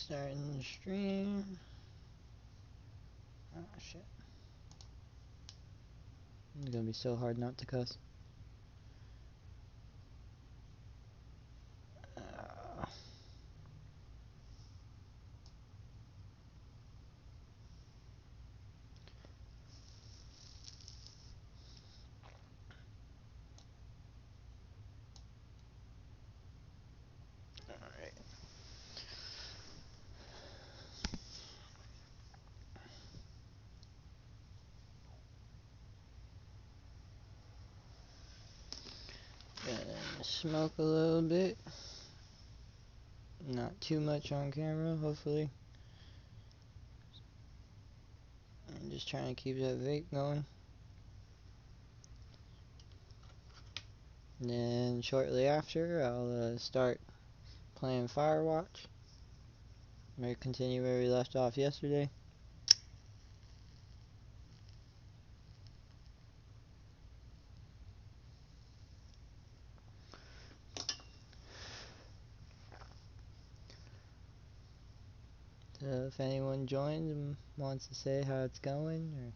Starting the stream. Oh shit. It's gonna be so hard not to cuss. Alright. Gonna smoke a little bit. Not too much on camera, hopefully. I'm just trying to keep that vape going. And then shortly after, I'll start playing Firewatch. May continue where we left off yesterday. So if anyone joins and wants to say how it's going, or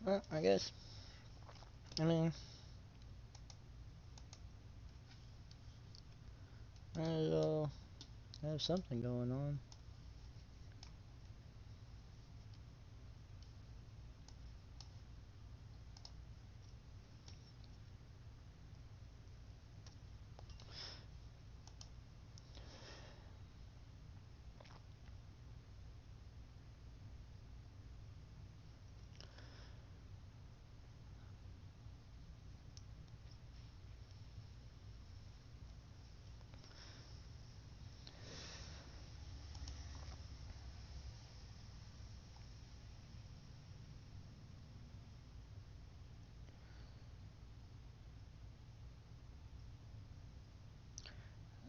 well, I guess. I mean, might as well have something going on.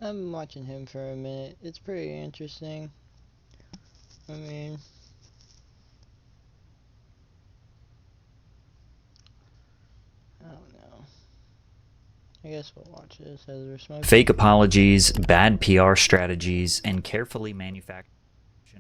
I've been watching him for a minute. It's pretty interesting. I mean, I don't know. I guess we'll watch this as we're smoking. Fake apologies, bad PR strategies, and carefully manufactured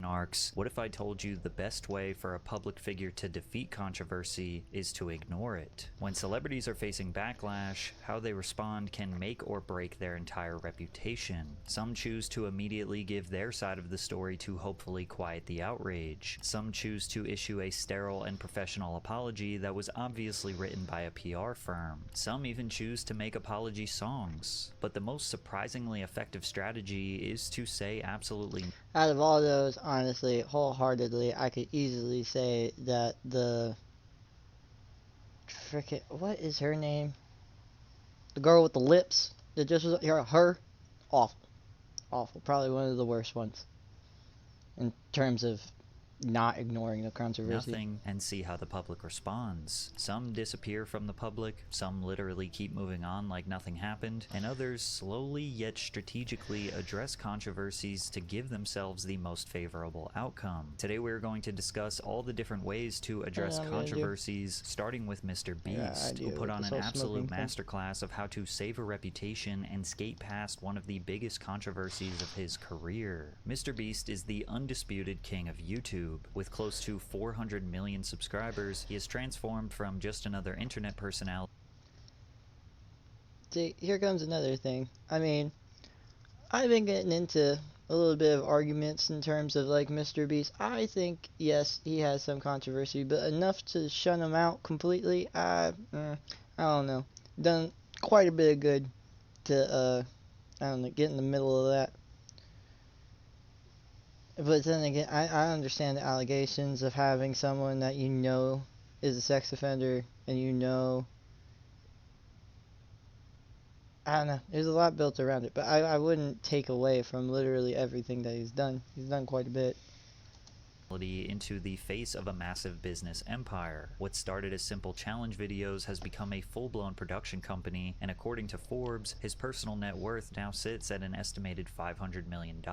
arcs. What if I told you the best way for a public figure to defeat controversy is to ignore it? When celebrities are facing backlash, how they respond can make or break their entire reputation. Some choose to immediately give their side of the story to hopefully quiet the outrage. Some choose to issue a sterile and professional apology that was obviously written by a PR firm. Some even choose to make apology songs. But the most surprisingly effective strategy is to say absolutely Out of all those, honestly, wholeheartedly, I could easily say that the frickin' what is her name? The girl with the lips that just was her, awful, probably one of the worst ones in terms of not ignoring the controversy. nothing and see how the public responds. Some disappear from the public, some literally keep moving on like nothing happened, and others slowly yet strategically address controversies to give themselves the most favorable outcome. Today we're going to discuss all the different ways to address controversies, starting with Mr. Beast, who put on an absolute masterclass of how to save a reputation and skate past one of the biggest controversies of his career. Mr. Beast is the undisputed king of YouTube. With close to 400 million subscribers, he has transformed from just another internet personality. See, here comes another thing. I mean, I've been getting into a little bit of arguments in terms of like Mr. Beast. I think, yes, he has some controversy, but enough to shun him out completely, I don't know. Done quite a bit of good to, I don't know, get in the middle of that. But then again, I understand the allegations of having someone that you know is a sex offender and you know I don't know. There's a lot built around it, but I wouldn't take away from literally everything that he's done. He's done quite a bit. Into the face of a massive business empire. What started as simple challenge videos has become a full-blown production company, and according to Forbes, his personal net worth now sits at an estimated $500 million.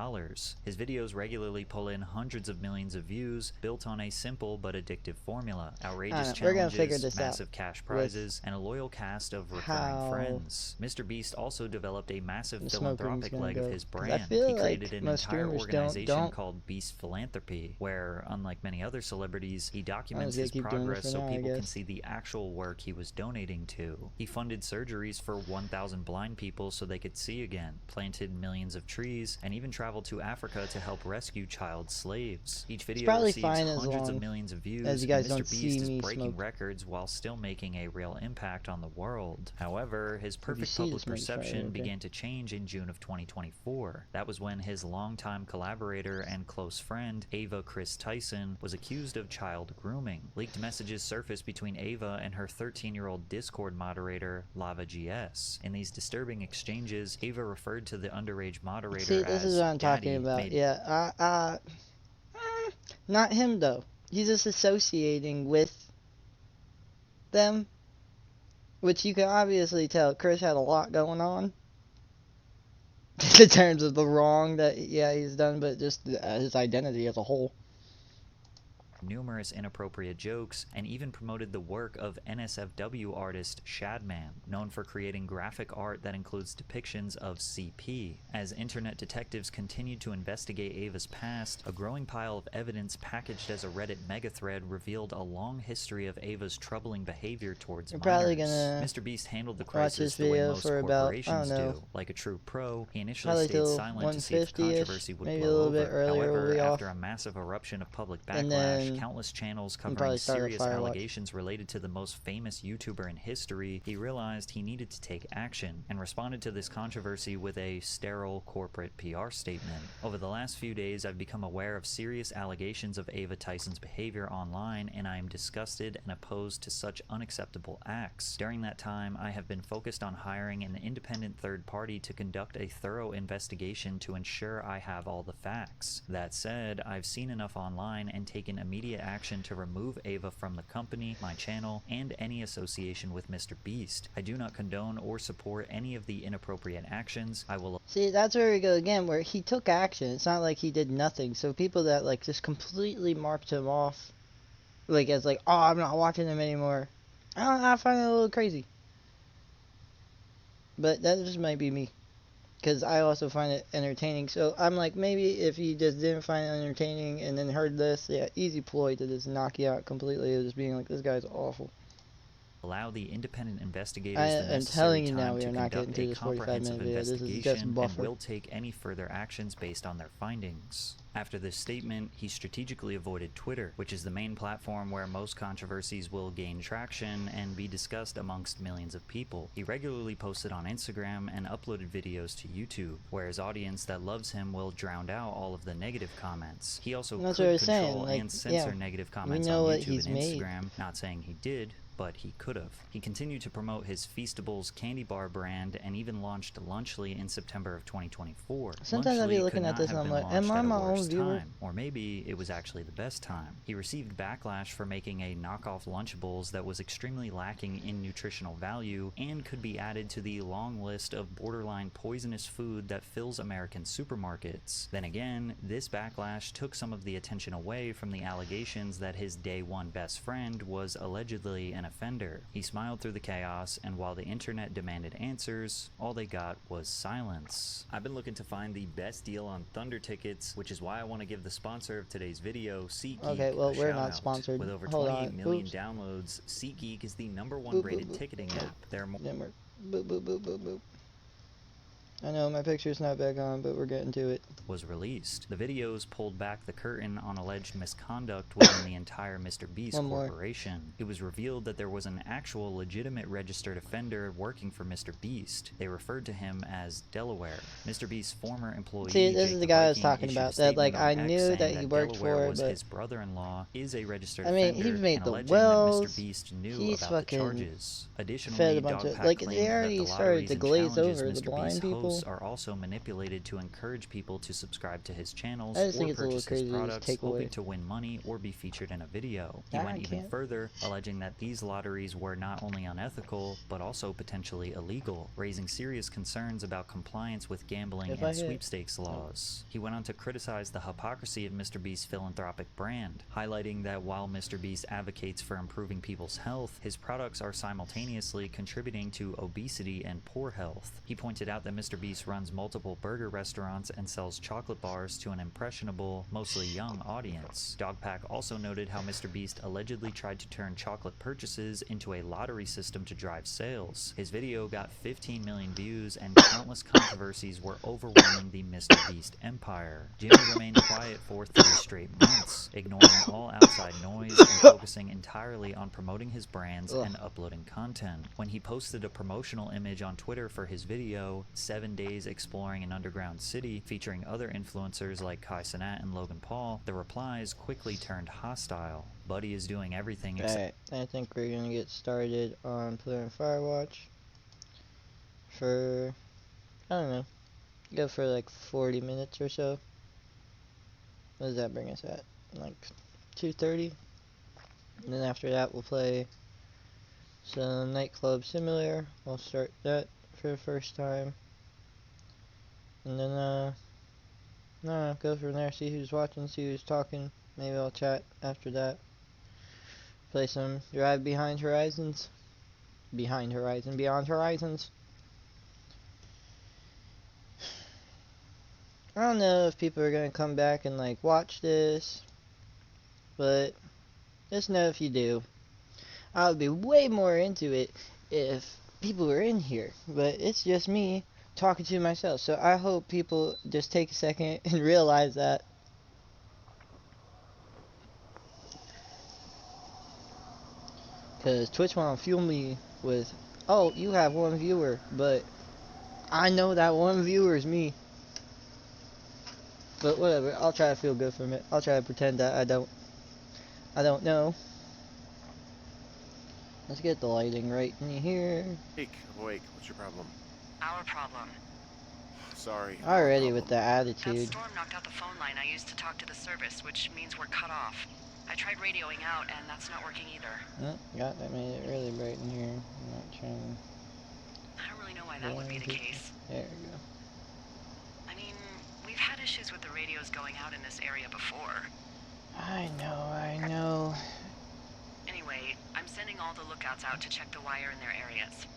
His videos regularly pull in hundreds of millions of views, built on a simple but addictive formula: outrageous challenges, massive cash prizes, and a loyal cast of recurring friends. Mr. Beast also developed a massive philanthropic leg of his brand. He created an entire organization called Beast Philanthropy, where, unlike many other celebrities, he documents his progress so people can see the actual work he was donating to. He funded surgeries for 1,000 blind people so they could see again, planted millions of trees, and even traveled to Africa to help rescue child slaves. Each video receives hundreds of millions of views, and Mr. Beast is breaking records while still making a real impact on the world. However, his perfect public perception began to change in June of 2024. That was when his longtime collaborator and close friend, Ava Chris Tyson, was accused of child grooming. Leaked messages surfaced between Ava and her 13-year-old Discord moderator, Lava GS. In these disturbing exchanges, Ava referred to the underage moderator as this is what I'm talking about. Yeah, not him though. He's just associating with them, which you can obviously tell Chris had a lot going on in terms of the wrong that he's done, but just his identity as a whole. Numerous inappropriate jokes, and even promoted the work of NSFW artist Shadman, known for creating graphic art that includes depictions of CP. As internet detectives continued to investigate Ava's past, a growing pile of evidence packaged as a Reddit megathread revealed a long history of Ava's troubling behavior towards minors. Mr. Beast handled the crisis the way most corporations do. Like a true pro, he initially stayed silent to see if the controversy would blow over. However, after a massive eruption of public backlash, countless channels covering serious allegations related to the most famous YouTuber in history, he realized he needed to take action, and responded to this controversy with a sterile corporate PR statement. Over the last few days, I've become aware of serious allegations of Ava Tyson's behavior online, and I am disgusted and opposed to such unacceptable acts. During that time, I have been focused on hiring an independent third party to conduct a thorough investigation to ensure I have all the facts. That said, I've seen enough online and taken immediate action to remove Ava from the company, my channel, and any association with Mr. Beast. I do not condone or support any of the inappropriate actions. I will... See, that's where we go again, where he took action. It's not like he did nothing. So people that like just completely marked him off, like as like, oh, I'm not watching him anymore. I don't know, I find it a little crazy. But that just might be me, because I also find it entertaining. So I'm like, maybe if you just didn't find it entertaining and then heard this, yeah, easy ploy to just knock you out completely of just being like, this guy's awful. Allow the independent investigators the necessary time to conduct a comprehensive investigation and will take any further actions based on their findings. After this statement, he strategically avoided Twitter, which is the main platform where most controversies will gain traction and be discussed amongst millions of people. He regularly posted on Instagram and uploaded videos to YouTube, where his audience that loves him will drown out all of the negative comments. He also could control and censor negative comments on YouTube and Instagram, not saying he did, but he could have. He continued to promote his Feastables candy bar brand and even launched Lunchly in September of 2024. Sometimes I'll be looking at this and I'm like, am I my own viewer? Or maybe it was actually the best time. He received backlash for making a knockoff Lunchables that was extremely lacking in nutritional value and could be added to the long list of borderline poisonous food that fills American supermarkets. Then again, this backlash took some of the attention away from the allegations that his day one best friend was allegedly an offender. He smiled through the chaos, and while the internet demanded answers, all they got was silence. I've been looking to find the best deal on Thunder tickets, which is why I want to give the sponsor of today's video, SeatGeek, okay, well, we're not sponsored. With over 28 million downloads, SeatGeek is the #1 rated ticketing app. They're more... Boop, boop, boop, boop, boop. I know my picture's not back on, but we're getting to it. Was released. The videos pulled back the curtain on alleged misconduct within the entire Mr. Beast One more. corporation. It was revealed that there was an actual legitimate registered offender working for Mr. Beast. They referred to him as Delaware. Mr. Beast's former employee, See, this Jake is the the guy I was Viking, talking issued a about. That, like, statement on I X knew saying that he worked Delaware for, was but his brother-in-law, is a registered I mean, offender, he made and the alleging that Mr. wells. Beast knew He's about the fucking charges. fed Additionally, a bunch of, Dogpack like, claimed they that the already started lotteries to and glaze challenges over the Mr. blind Beast people. hosts are also manipulated to encourage people to subscribe to his channels I just or think it's a little purchase his crazy to just products, take away. hoping to win money or be featured in a video. He I went even can't. further, alleging that these lotteries were not only unethical, but also potentially illegal, raising serious concerns about compliance with gambling If I and hit. sweepstakes laws. He went on to criticize the hypocrisy of Mr. Beast's philanthropic brand, highlighting that while Mr. Beast advocates for improving people's health, his products are simultaneously contributing to obesity and poor health. He pointed out that Mr. Beast runs multiple burger restaurants and sells chocolate bars to an impressionable, mostly young audience. Dogpack also noted how Mr. Beast allegedly tried to turn chocolate purchases into a lottery system to drive sales. His video got 15 million views and countless controversies were overwhelming the Mr. Beast empire. Jimmy remained quiet for 3 straight months, ignoring all outside noise and focusing entirely on promoting his brands and uploading content. When he posted a promotional image on Twitter for his video, 7 Days Exploring an Underground City, featuring other influencers like Kai Cenat and Logan Paul, the replies quickly turned hostile. Buddy is doing everything except... Alright, I think we're gonna get started on playing Firewatch for, I don't know, go for like 40 minutes or so. What does that bring us at? Like 2:30? And then after that we'll play some Nightclub Simulator. We'll start that for the first time. And then, no, go from there, see who's watching, see who's talking. Maybe I'll chat after that. Play some Drive Behind Horizons. Beyond Horizons. I don't know if people are gonna come back and like watch this, but just know if you do, I would be way more into it if people were in here, but it's just me talking to myself, so I hope people just take a second and realize that. Because Twitch won't fuel me with, oh, you have one viewer, but I know that one viewer is me. But whatever, I'll try to feel good from it. I'll try to pretend that I don't know. Let's get the lighting right in here. Jake, awake. What's your problem? Our problem. Sorry. Already with the That attitude. storm knocked out the phone line I used to talk to the service, which means we're cut off. I tried radioing out, and that's not working either. Oh, God, that made it really bright in here. I'm not trying I don't really know why that would be the case. There we go. I mean, we've had issues with the radios going out in this area before. I know. Anyway, I'm sending all the lookouts out to check the wire in their areas.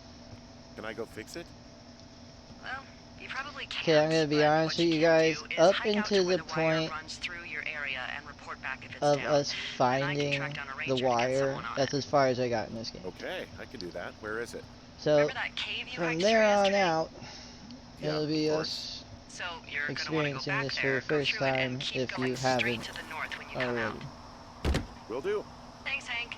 Can I go fix it? Well, you probably can't. Okay, I'm gonna be but honest what with you can guys, do is up hike out into to where the wire point runs through your area and report back if it's of down. us And I can finding track down a the ranger to get wire, someone on that's it. as far as I got in this game. Okay, I can do that. Where is it? So, Remember that cave you from hiked there through on yesterday? out, Yeah, it'll be of course. us So you're gonna want to go experiencing back this for there, the go first through it, time and keep if going you straight haven't to the north when you come already. out. Will do. Thanks, Hank.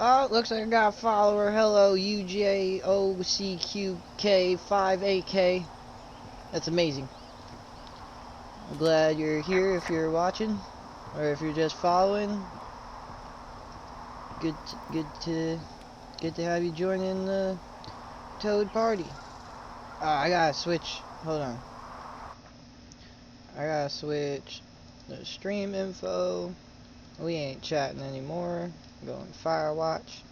Oh, looks like I got a follower. Hello, UJOCQK58K. That's amazing. I'm glad you're here if you're watching, or if you're just following. Good to have you join in the Toad party. I gotta switch. Hold on. I gotta switch the stream info. We ain't chatting anymore. Going Firewatch.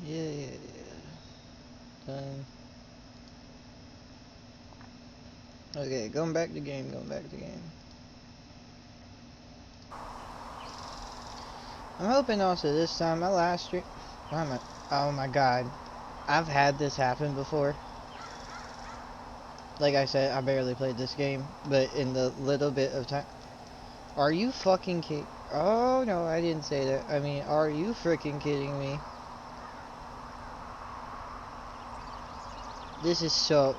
Yeah. Done. Okay, going back to game. I'm hoping also this time, my last stream. Oh my god. I've had this happen before. Like I said, I barely played this game, but in the little bit of time. Are you fucking kidding? Oh no, I didn't say that. I mean, are you freaking kidding me? This is so...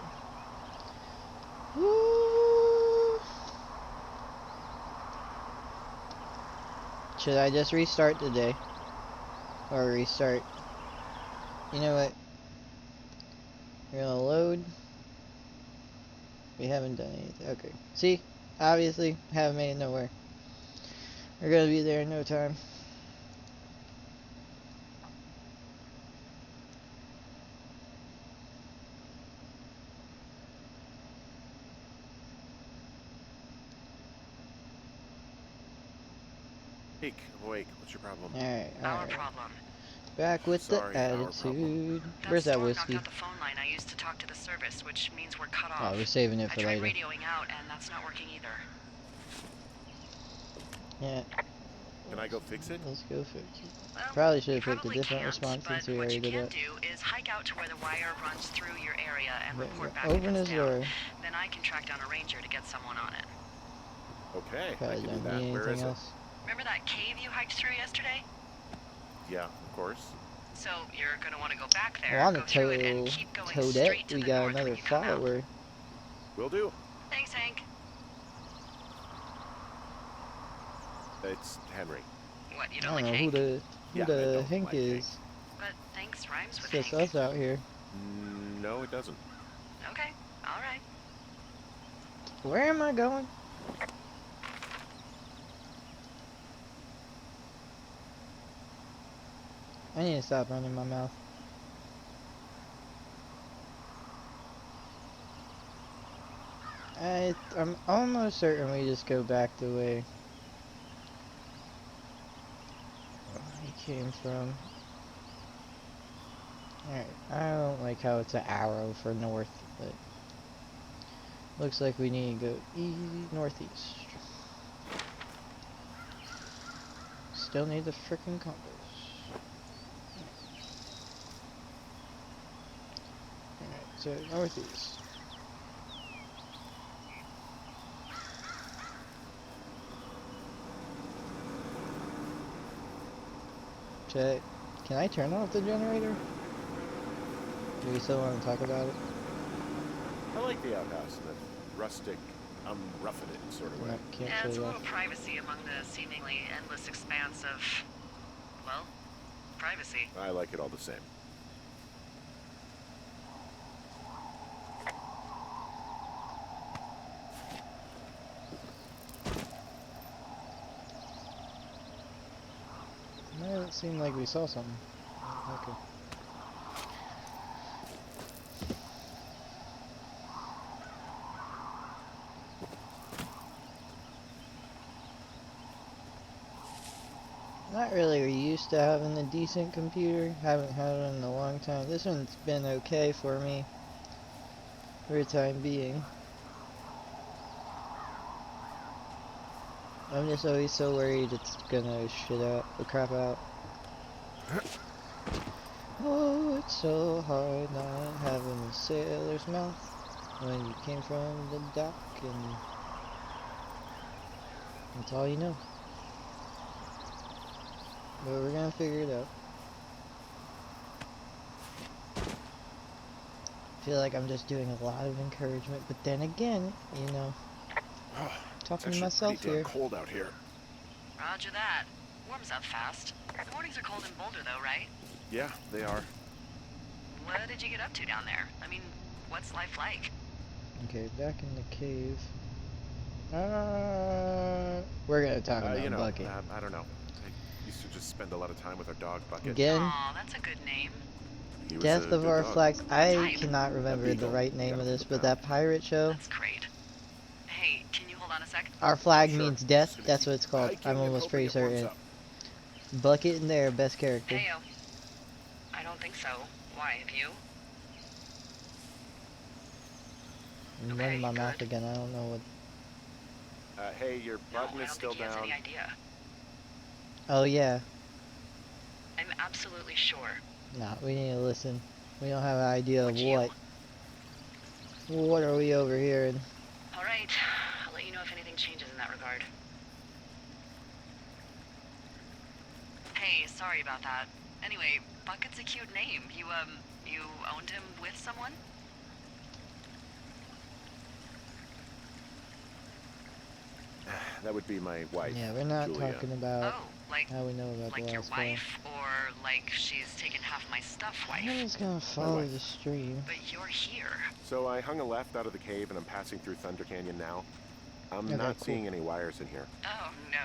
Woo. Should I just restart the day? Or restart? You know what? We're gonna load. We haven't done anything. Okay. See? Obviously, haven't made it nowhere. We're gonna be there in no time. Jake, I'm awake. What's your problem? Alright, Our alright. problem. Back with Sorry, the our problem. attitude. That Where's that storm knocked whiskey? out the phone line I used to talk to the service, which means we're cut Oh, off. we're saving it I for tried later. radioing out, and that's not working either. Yeah, Can I go fix it? let's go fix it. Well, Probably should you have picked a probably different can't, response but since we what already you did can that. do is hike out to where the wire runs through your area and report back Open if his it's down. door. Then I can track down a ranger to get someone on it. Okay, I Probably can do don't that. need Where anything is else. Remember that cave you hiked through yesterday? it? Yeah, of course. So you're gonna want to go back there, Well, on go the through it, and keep going Toadette, straight to we the got north another when you come out. follower. Will do. Thanks, Hank. It's Henry. What, you I don't don't like know Hank? Yeah, I who the don't Hank like is. But thanks rhymes with It's just Hank. us out here. No, it doesn't. Okay, alright. Where am I going? I need to stop running my mouth. I'm almost certain we just go back the way we came from. Alright, I don't like how it's an arrow for north, but looks like we need to go northeast. Still need the frickin' compass. Alright, so northeast. Check. Can I turn off the generator? Do we still want to talk about it? I like the outhouse in a rustic, I'm roughing it sort of way. No, can't Yeah, shut it's it a off. little privacy among the seemingly endless expanse of, well, privacy. I like it all the same. No, it seemed like we saw something. Okay. Not really used to having a decent computer. Haven't had one in a long time. This one's been okay for me for the time being. I'm just always so worried it's gonna shit out, crap out. Oh, it's so hard not having a sailor's mouth when you came from the dock and that's all you know. But we're gonna figure it out. I feel like I'm just doing a lot of encouragement, but then again, you know, It's talking to actually myself pretty damn here. cold out here. Roger that. Warms up fast. The mornings are cold in Boulder, though, right? Yeah, they are. What did you get up to down there? I mean, what's life like? Okay, back in the cave. We're gonna talk about You know, Bucket. I don't know. I used to just spend a lot of time with our dog, Bucket. Again, Aw, that's a good name. He was Death a of good Our dog. Flags. I Type. cannot remember the Beagle. right name Got of him this, from the but that pirate show. That's great. Hey, can you hold on a sec? Our Flag Sure. means death. Just gonna That's keep what it's called. hiking I'm and almost hoping pretty it warms certain. up. Bucket in there, best character. Heyo. I don't think so. Why, have you? I'm Okay, running my mouth good. again. I don't know what. Hey, your No, button I is don't still think he has down. any idea. Oh yeah. I'm absolutely sure. Nah, we need to listen. We don't have an idea of Would you? what. What are we overhearing? All right. I'll let you know if anything changes in that regard. hey, sorry about that. Anyway, Bucket's a cute name. You owned him with someone? That would be my wife, Yeah, we're not Julia. talking about Oh, like how we know about the like your last call. wife, or like she's taken half my stuff I'm wife? just gonna follow wife. the stream. But you're here. So I hung a left out of the cave and I'm passing through Thunder Canyon now. I'm Okay, not cool. seeing any wires in here. Oh, no.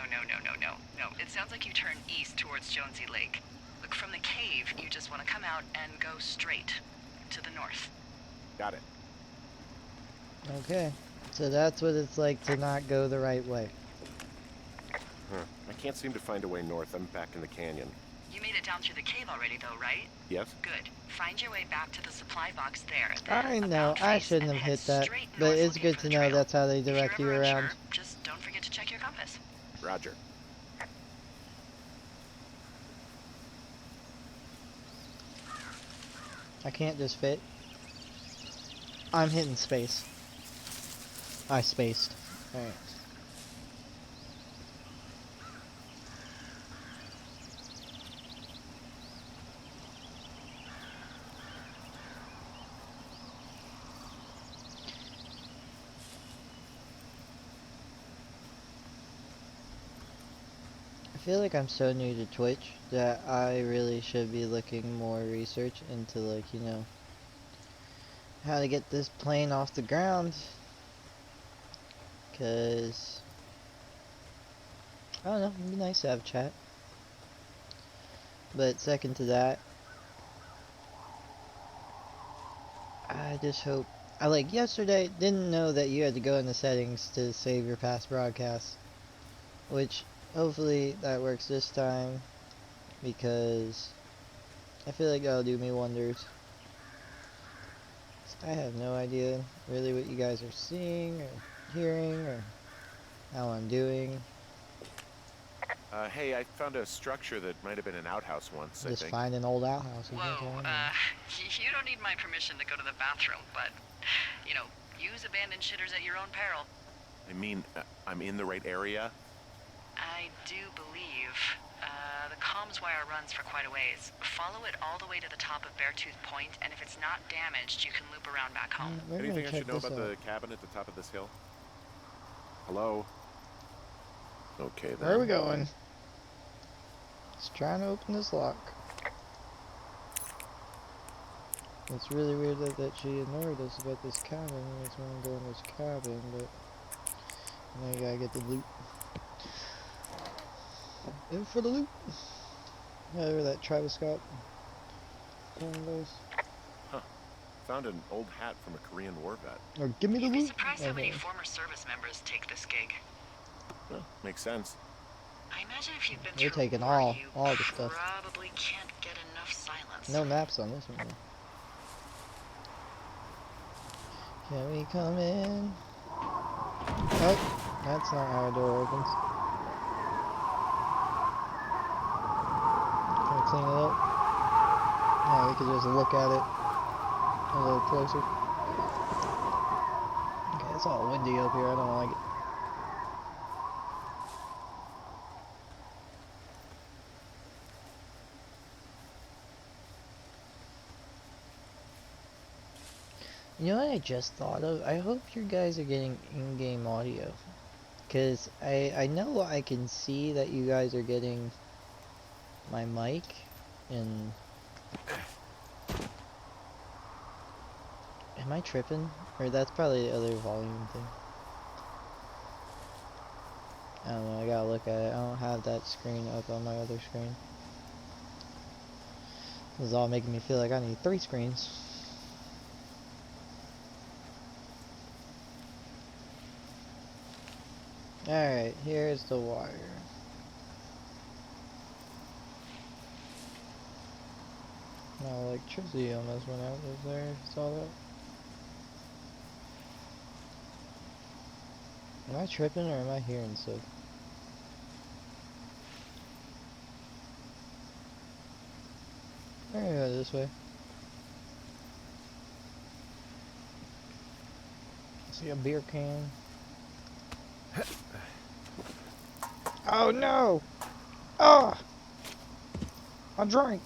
It sounds like you turn east towards Jonesy Lake. Look, from the cave, you just want to come out and go straight to the north. Got it. Okay, so that's what it's like to not go the right way. I can't seem to find a way north. I'm back in the canyon. You made it down through the cave already, though, right? Yes? Good. Find your way back to the supply box there. I then know, about I face shouldn't and have head hit that, straight but north it's looking good for to the know trail. that's how they If direct you you're ever around. unsure, just don't forget to check your compass. Roger. I can't just fit. I'm hitting space. I spaced. Alright. I feel like I'm so new to Twitch that I really should be looking more research into, like, you know, how to get this plane off the ground. Cause I don't know, it'd be nice to have chat. But second to that, I just hope I like yesterday didn't know that you had to go in the settings to save your past broadcasts. Which hopefully that works this time, because I feel like that'll do me wonders. I have no idea really what you guys are seeing or hearing or how I'm doing. Hey, I found a structure that might have been an outhouse once, I Just think. find an old outhouse. You Whoa, think I you don't need my permission to go to the bathroom, but, you know, use abandoned shitters at your own peril. I mean, I'm in the right area? I do believe. The comms wire runs for quite a ways. Follow it all the way to the top of Beartooth Point, and if it's not damaged, you can loop around back home. We're gonna Anything I check should know this about out. the cabin at the top of this hill? Hello? Okay, then. Where are we going? Just trying to open this lock. It's really weird that she ignored us about this cabin. We just want to go in this cabin, but now you gotta get the loot. In for the loot. Whatever that Travis Scott place. Found an old hat from a Korean war vet. Or give me the You'd be loot. surprised how many Okay. former service members take this gig. Well, makes sense. I imagine if you've been We're through taking war, all you the stuff. probably can't get enough silence. No maps on this one though. Can we come in? Oh, that's not how a door opens. Can we clean it up? Yeah, we could just look at it a little closer. Okay, it's all windy up here. I don't like it. You know what I just thought of? I hope you guys are getting in-game audio. Because I know I can see that you guys are getting my mic and... Am I tripping? Or that's probably the other volume thing. I don't know, I gotta look at it. I don't have that screen up on my other screen. This is all making me feel like I need 3 screens. Alright, here's the wire. Now electricity almost went out. Was there? Saw that? Am I tripping or am I hearing stuff? I'm gonna go this way. See a beer can. Oh no! Oh! I drank.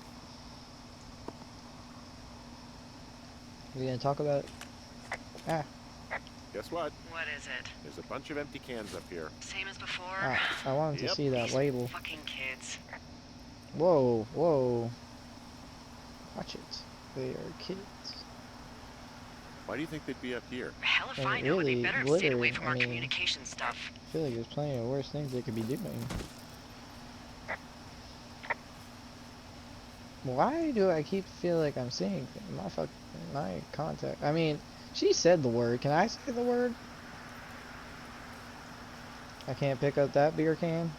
We gonna talk about it? Ah, Guess what? What is it? There's a bunch of empty cans up here. Same as before? ah, I wanted to Yep. see that These label. fucking kids. Whoa, whoa. Watch it. They are kids. Why do you think they'd be up here? Hell if And I know, but they really, better have stayed glitter, away from I our mean- communication stuff. I feel like there's plenty of worse things they could be doing. Why do I keep feel like I'm seeing my contact? I mean, she said the word. Can I say the word? I can't pick up that beer can.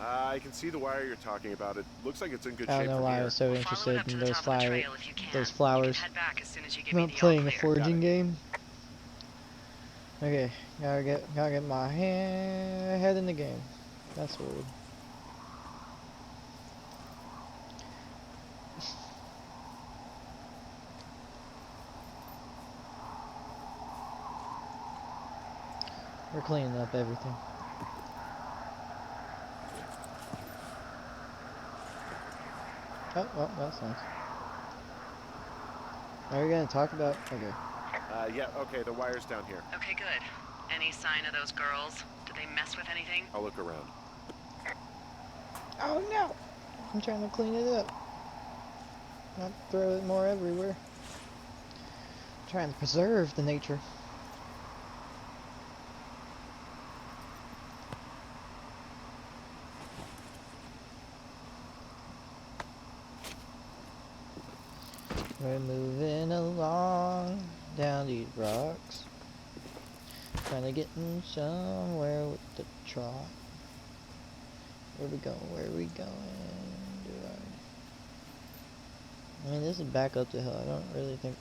I can see the wire you're talking about. It looks like it's in good I shape don't know from why I here. was so We'll follow it interested up to in the those top of the trail if you can. those You flowers. can head back as soon as you give I'm me not the playing all a clear. foraging game. Okay, gotta get my head in the game. That's weird. We're cleaning up everything. Oh, that's nice. Are we gonna talk about? Okay. Yeah, okay, the wire's down here. Okay, good. Any sign of those girls? Did they mess with anything? I'll look around. Oh no! I'm trying to clean it up. Not throw it more everywhere. Trying to preserve the nature. We're moving along down these rocks. Trying to get in somewhere with the trot. Where we going? Where we going? I mean, this is back up the hill. I don't really think...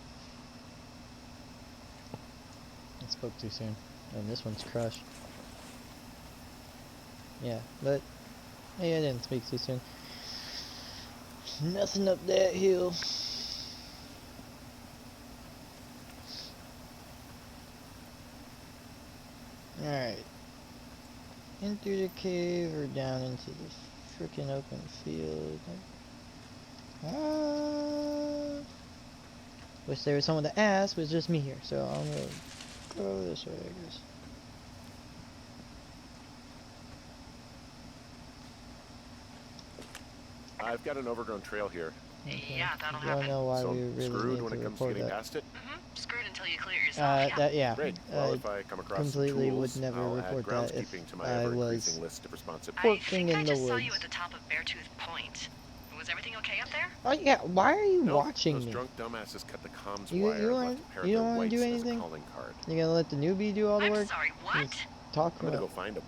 I spoke too soon. And this one's crushed. Yeah, but... Hey, I didn't speak too soon. Nothing up that hill. Alright. In through the cave or down into the freaking open field. Wish there was someone to ask, but it's just me here, so I'm gonna go this way, I guess. I've got an overgrown trail here. Okay. Yeah, that'll Don't happen. know why So we really screwed need when to it comes to report getting that. past it? Screwed until you clear yourself. Yeah. Great. Well, I if I come across some completely tools, would never I'll add report that if groundskeeping to my I ever-increasing was list of responsibilities. I working think in I the just saw you woods. at the top of Beartooth Point. Was everything okay up there? Oh yeah, why are you Nope, watching those me? drunk dumbasses cut the comms You- wire you and wanna- left a pair you of don't their wanna do whites as a anything? calling card. You gonna let the newbie do all the I'm work? sorry, what? Just talk I'm gonna about go find them.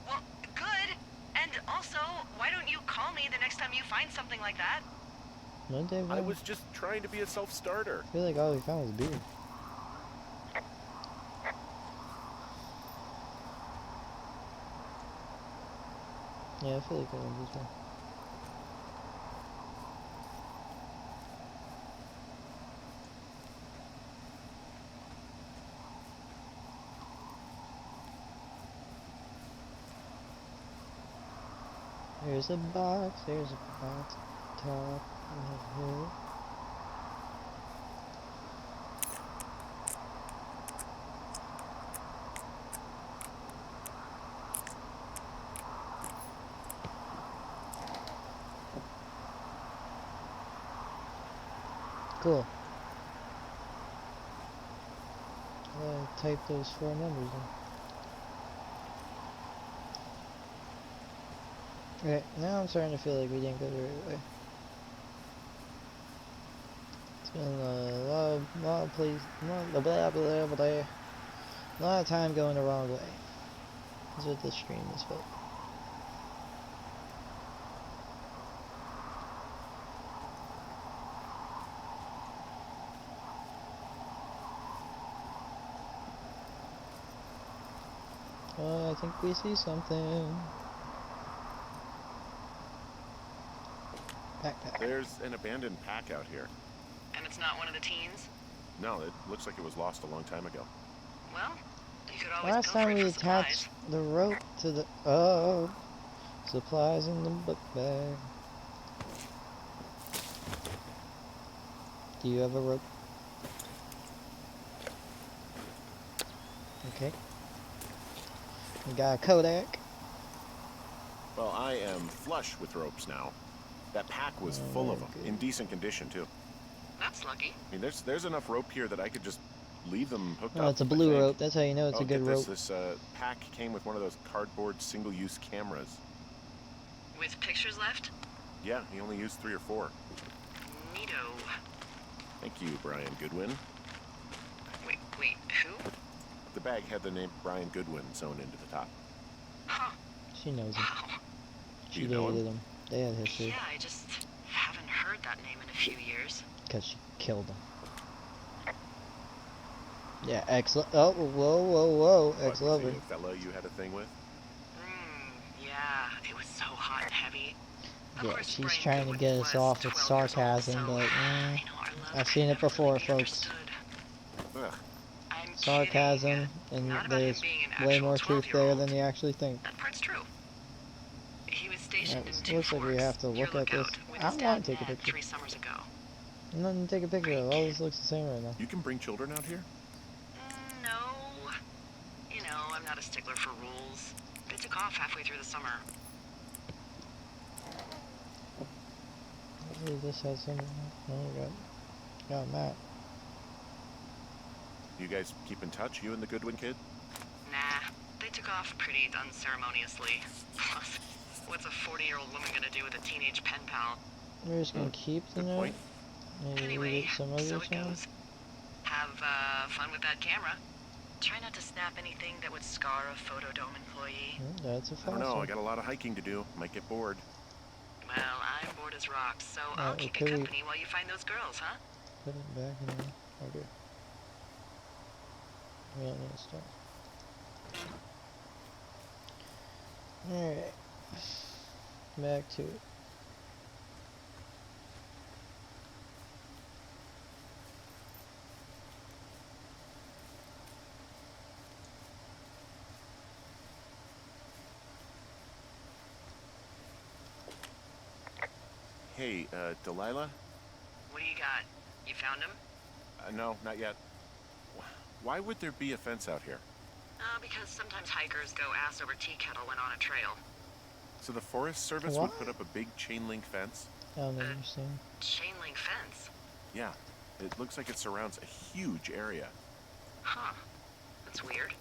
Well, good. And also, why don't you call me the next time you find something like that? no day I was just trying to be a self-starter. I feel like all we found was beer. Yeah, I feel like I went this way. There's a box, top of the hill. Cool. Type those 4 numbers in. Okay, now I'm starting to feel like we didn't go the right way. It's been a lot of places, a lot of time going the wrong way. That's what this stream is felt. Oh, I think we see something. Backpack. There's an abandoned pack out here. And it's not one of the teens? No, it looks like it was lost a long time ago. Well, you could always Last go time for we it for supplies. attached the rope to the... Oh. Supplies in the book bag. Do you have a rope? Okay. We got a Kodak. Well, I am flush with ropes now. That pack was full of them, in decent condition too. That's lucky. I mean, there's enough rope here that I could just leave them hooked Oh, up. it's a I blue think. rope. That's how you know it's Oh, a good get rope. this pack came with one of those cardboard single-use cameras. With pictures left? Yeah, he only used 3 or 4. Neato. Thank you, Brian Goodwin. Wait, who? The bag had the name Brian Goodwin sewn into the top. Huh. She knows him. Wow. She you know dated him? him. They had history. Yeah, I just haven't heard that name in a few years. Because she killed him. Yeah, excellent. Oh, whoa. What, was Ex-lover. he a fella you had a thing with? Yeah, it was so hot and heavy. Of Yeah, course, she's Brian trying to Goodwin get us was off with 12 years old, sarcasm, so, but you know, our love I've could seen it never before, really be folks. understood. Ugh. I'm Sarcasm, kidding. and Not about him there's being an way actual more truth there 12-year-old. than you actually think. That part's true. He was stationed in It Two looks like we Forks, have to your look at this. lookout, with I his don't dad want to take a Ned picture. 3 summers ago. Nothing to take a picture of. All this looks the same right now. You can bring children out here? No. You know, I'm not a stickler for rules. They took off halfway through the summer. Hopefully this has some. Oh, we got a map. You guys keep in touch, you and the Goodwin kid? Nah, they took off pretty unceremoniously. Plus, what's a 40-year-old woman gonna do with a teenage pen pal? We're just gonna keep the Good note. point. Maybe read Anyway, it some other so it time. goes. Have fun with that camera. Try not to snap anything that would scar a Photodome employee. That's a I don't know, fossil. I got a lot of hiking to do. Might get bored. Well, I'm bored as rocks, so I'll well, keep could you we- company while you find those girls, huh? Put it back in there. Okay. We don't need to start. Alright. Back to it. Hey, Delilah? What do you got? You found him? No, not yet. Why would there be a fence out here? Because sometimes hikers go ass over tea kettle when on a trail. So the Forest Service What? would put up a big chain link fence? I don't understand. Chain link fence? Yeah, it looks like it surrounds a huge area. Huh. That's weird.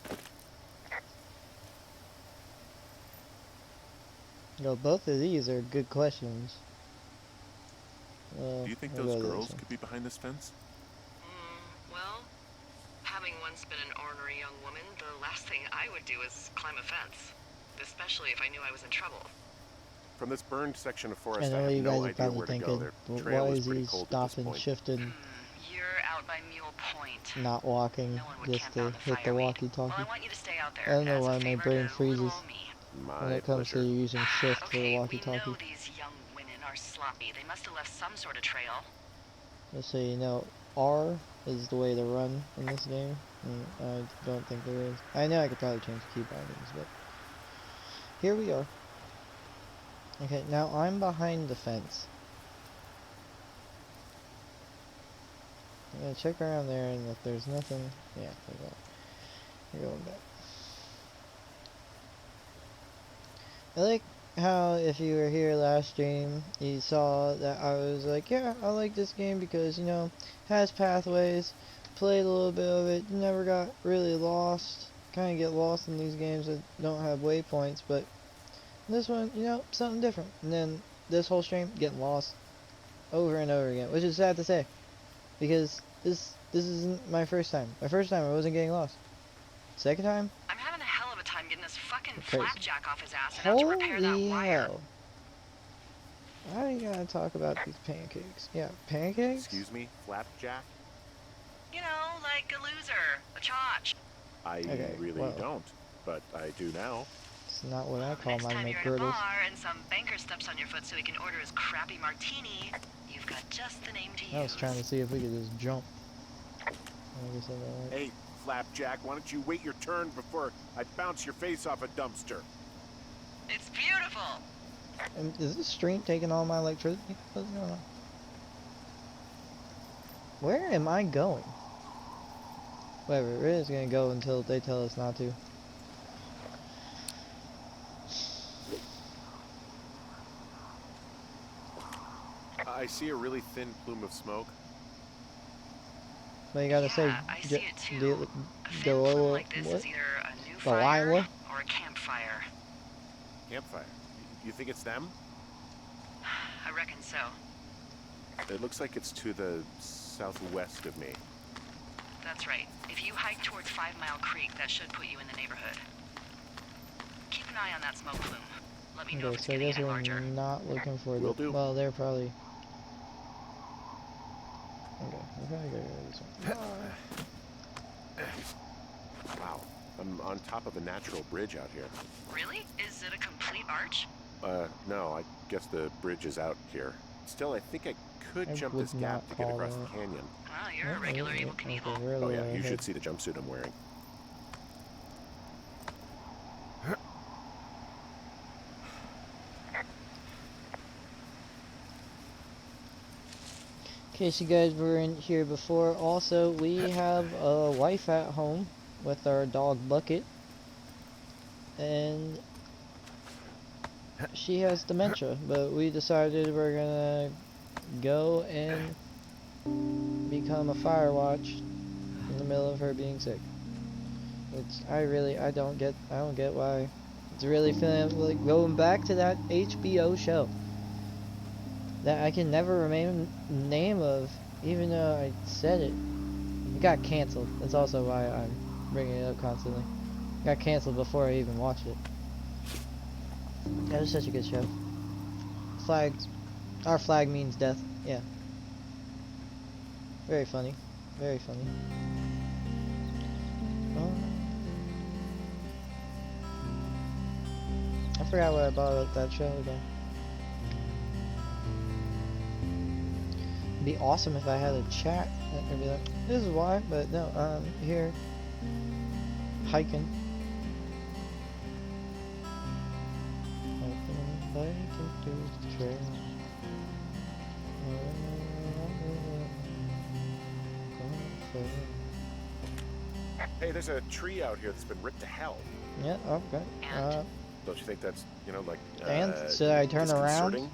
Well, both of these are good questions. Do you think I'll those go to this girls one. could be behind this fence? Well, having once been an ornery young woman, the last thing I would do is climb a fence. Especially if I knew I was in trouble. From this burned section of I forest, I know have you no guys are idea probably where to go. thinking, Their "Well, trail why is is pretty he cold at this stopping, point. shifting, You're out by Mule Point. not walking No one would just camp to out in the hit the fireweed. walkie-talkie? Well, I want you to stay out there. I don't know as a why my favor brain to freezes little old me. My when it comes to pleasure. using shift for the Okay, we walkie-talkie. know these young women are sloppy. They must have left some sort of trail. Just so you know, R is the way to run in this game. And I don't think there is. I know I could probably change the key bindings, but here we are. Okay, now I'm behind the fence. I'm gonna check around there, and if there's nothing, yeah, we're going back. I like how if you were here last stream, you saw that I was like, yeah, I like this game because, you know, has pathways, played a little bit of it, never got really lost. Kind of get lost in these games that don't have waypoints, but this one, you know, something different. And then this whole stream, getting lost over and over again, which is sad to say, because this isn't my first time. My first time I wasn't getting lost. Second time, I'm having a hell of a time getting this fucking crazy. flapjack off his ass and out to repair that holy wire. hell. Why do you gotta talk about these pancakes? Yeah, pancakes? Excuse me, Flapjack? You know, like a loser, a chotch. I Okay, really well. don't, but I do now. It's not what I call Next my time you're in a McGriddles. bar and some banker steps on your foot so he can order his crappy martini, you've got just the name to use. I was trying to see if we could just jump. I guess I don't like- Hey, Flapjack, why don't you wait your turn before I bounce your face off a dumpster? It's beautiful. Is this stream taking all my electricity? What's going on? Where am I going? Whatever, we're just gonna go until they tell us not to. I see a really thin plume of smoke. What you gotta say? Yeah, I see it too. A thin plume Delilah, like this what? is either a new Delilah? fire or a campfire. Campfire. You think it's them? I reckon so. It looks like it's to the southwest of me. That's right. If you hike towards 5 Mile Creek, that should put you in the neighborhood. Keep an eye on that smoke plume. Let me know if Okay, it's so I getting guess any we're larger. not looking for Will the. do. Well, they're probably. Okay, we're probably gonna go this one. Wow. I'm on top of a natural bridge out here. Really? Is it a complete arch? No, I guess the bridge is out here. Still, I think I could I jump would this gap not to get call across that. the canyon. Well, you're a regular Evel Okay, Knievel. we're a Oh yeah, little you ahead. should see the jumpsuit I'm wearing. In case you guys weren't here before, also we have a wife at home with our dog Bucket, and she has dementia, but we decided we're gonna go and become a fire watch in the middle of her being sick. Which I don't get why. It's really feeling like going back to that HBO show that I can never remember the name of, even though I said it. It got canceled. That's also why I'm bringing it up constantly. It got canceled before I even watched it. That was such a good show. Flags. Our flag means death. Yeah. Very funny. Very funny. I forgot what I bought about that show again. It'd be awesome if I had a chat. I'd be like, this is why, but no, I'm here hiking. Hiking through the trail. Hey, there's a tree out here that's been ripped to hell. Yeah, okay. Don't you think that's, like, And should I turn around? disconcerting?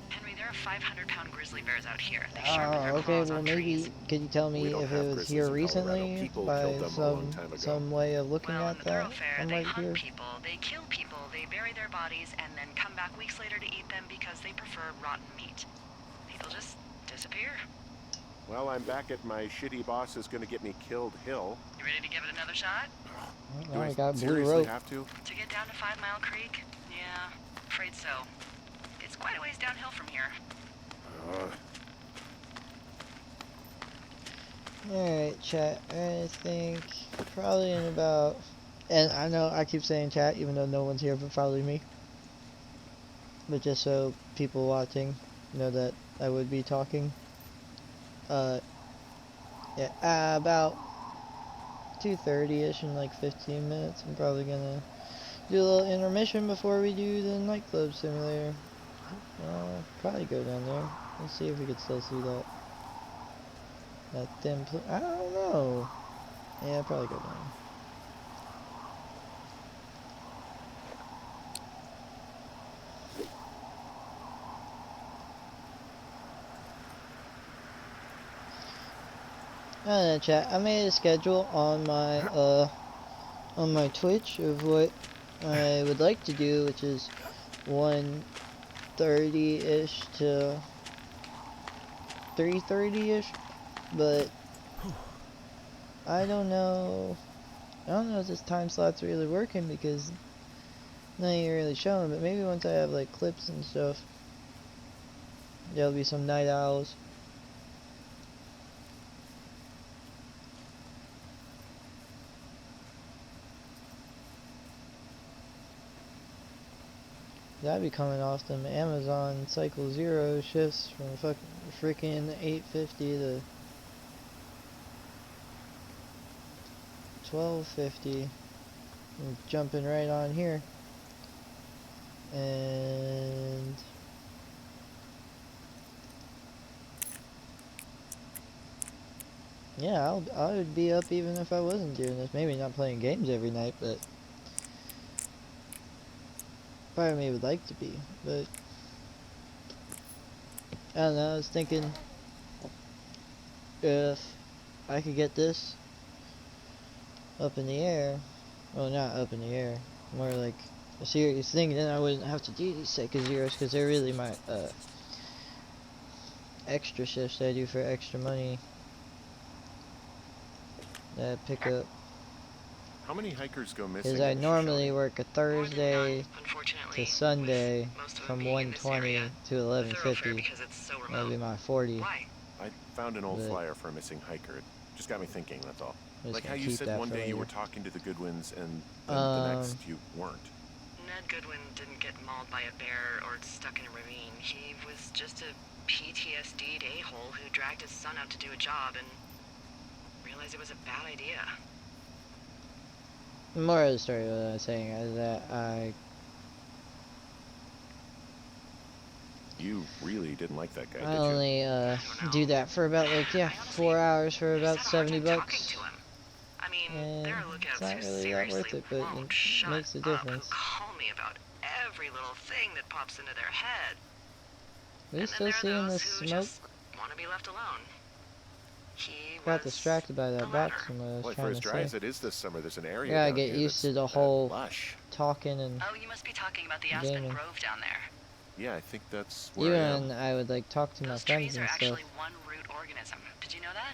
Henry, there are 500-pound grizzly bears out here. They sharpen their Okay, claws well on maybe, trees. could you tell We me don't if have it was grizzlies here in Colorado. recently People by killed them a long time ago. some way of looking Well, in at the that? thoroughfare, I'm they right hunt here. people, they kill people, they bury their bodies, and then come back weeks later to eat them because they prefer rotten meat. People just disappear. Well, I'm back at my shitty boss is gonna get me killed hill. You ready to give it another shot? Do I I got blue seriously rope. have to? To get down to 5 Mile Creek? Yeah, afraid so. It's quite a ways downhill from here. Alright, chat. I think probably in about. And I know I keep saying chat even though no one's here but probably me. But just so people watching know that I would be talking. Yeah, about 2:30ish in like 15 minutes. I'm probably gonna do a little intermission before we do the nightclub simulator. I'll probably go down there. Let's see if we can still see that. That thin I don't know. Yeah, I'll probably go down. Chat. I made a schedule on my Twitch of what I would like to do, which is 1:30ish to 3:30ish, but I don't know. I don't know if this time slot's really working because none of you really showing. But maybe once I have like clips and stuff, there'll be some night owls. I'd be coming off them Amazon Cycle Zero shifts from freaking 8:50 to 12:50, and jumping right on here. And yeah, I would be up even if I wasn't doing this. Maybe not playing games every night, but part of me would like to be. But I don't know. I was thinking if I could get this up in the air, well, not up in the air, more like a serious thing, then I wouldn't have to do these second zeros because they're really my extra shifts that I do for extra money that I pick up. How many hikers go missing? Because I in normally Shoshone? work a More than Thursday none, unfortunately, to Sunday with most of them from being in this 1:20 area. to A thoroughfare 11:50. because it's so That'll be remote. my 40. Why? I found an old But flyer for a missing hiker. It just got me thinking, that's all. I'm just Like how gonna you keep said that one for day you were later. talking to the Goodwins and then the next you weren't. Ned Goodwin didn't get mauled by a bear or stuck in a ravine. He was just a PTSD'd a-hole who dragged his son out to do a job and realized it was a bad idea. The moral of the story, what I was saying is that You really didn't like that guy, I did you? only I don't do know. that for about like I honestly 4 hours for just about had a hard 70 time talking bucks. to him. I mean, And there are it's lookouts not who really that worth seriously it, but won't it shut makes a up, who difference. call me about every little thing that pops into their head. We And then still there are seeing those this who smoke? just want to be left alone. He Got was distracted by the that latter. box and what I was Boy, for trying as to dry say. as it is this summer, there's an area Gotta down get here used that's to the whole lush. talking and Oh, you must be talking about the Aspen gaming. Grove down there. Yeah, I think that's where I am. Even I would like talk to my Those friends trees are and stuff. actually one root organism. Did you know that?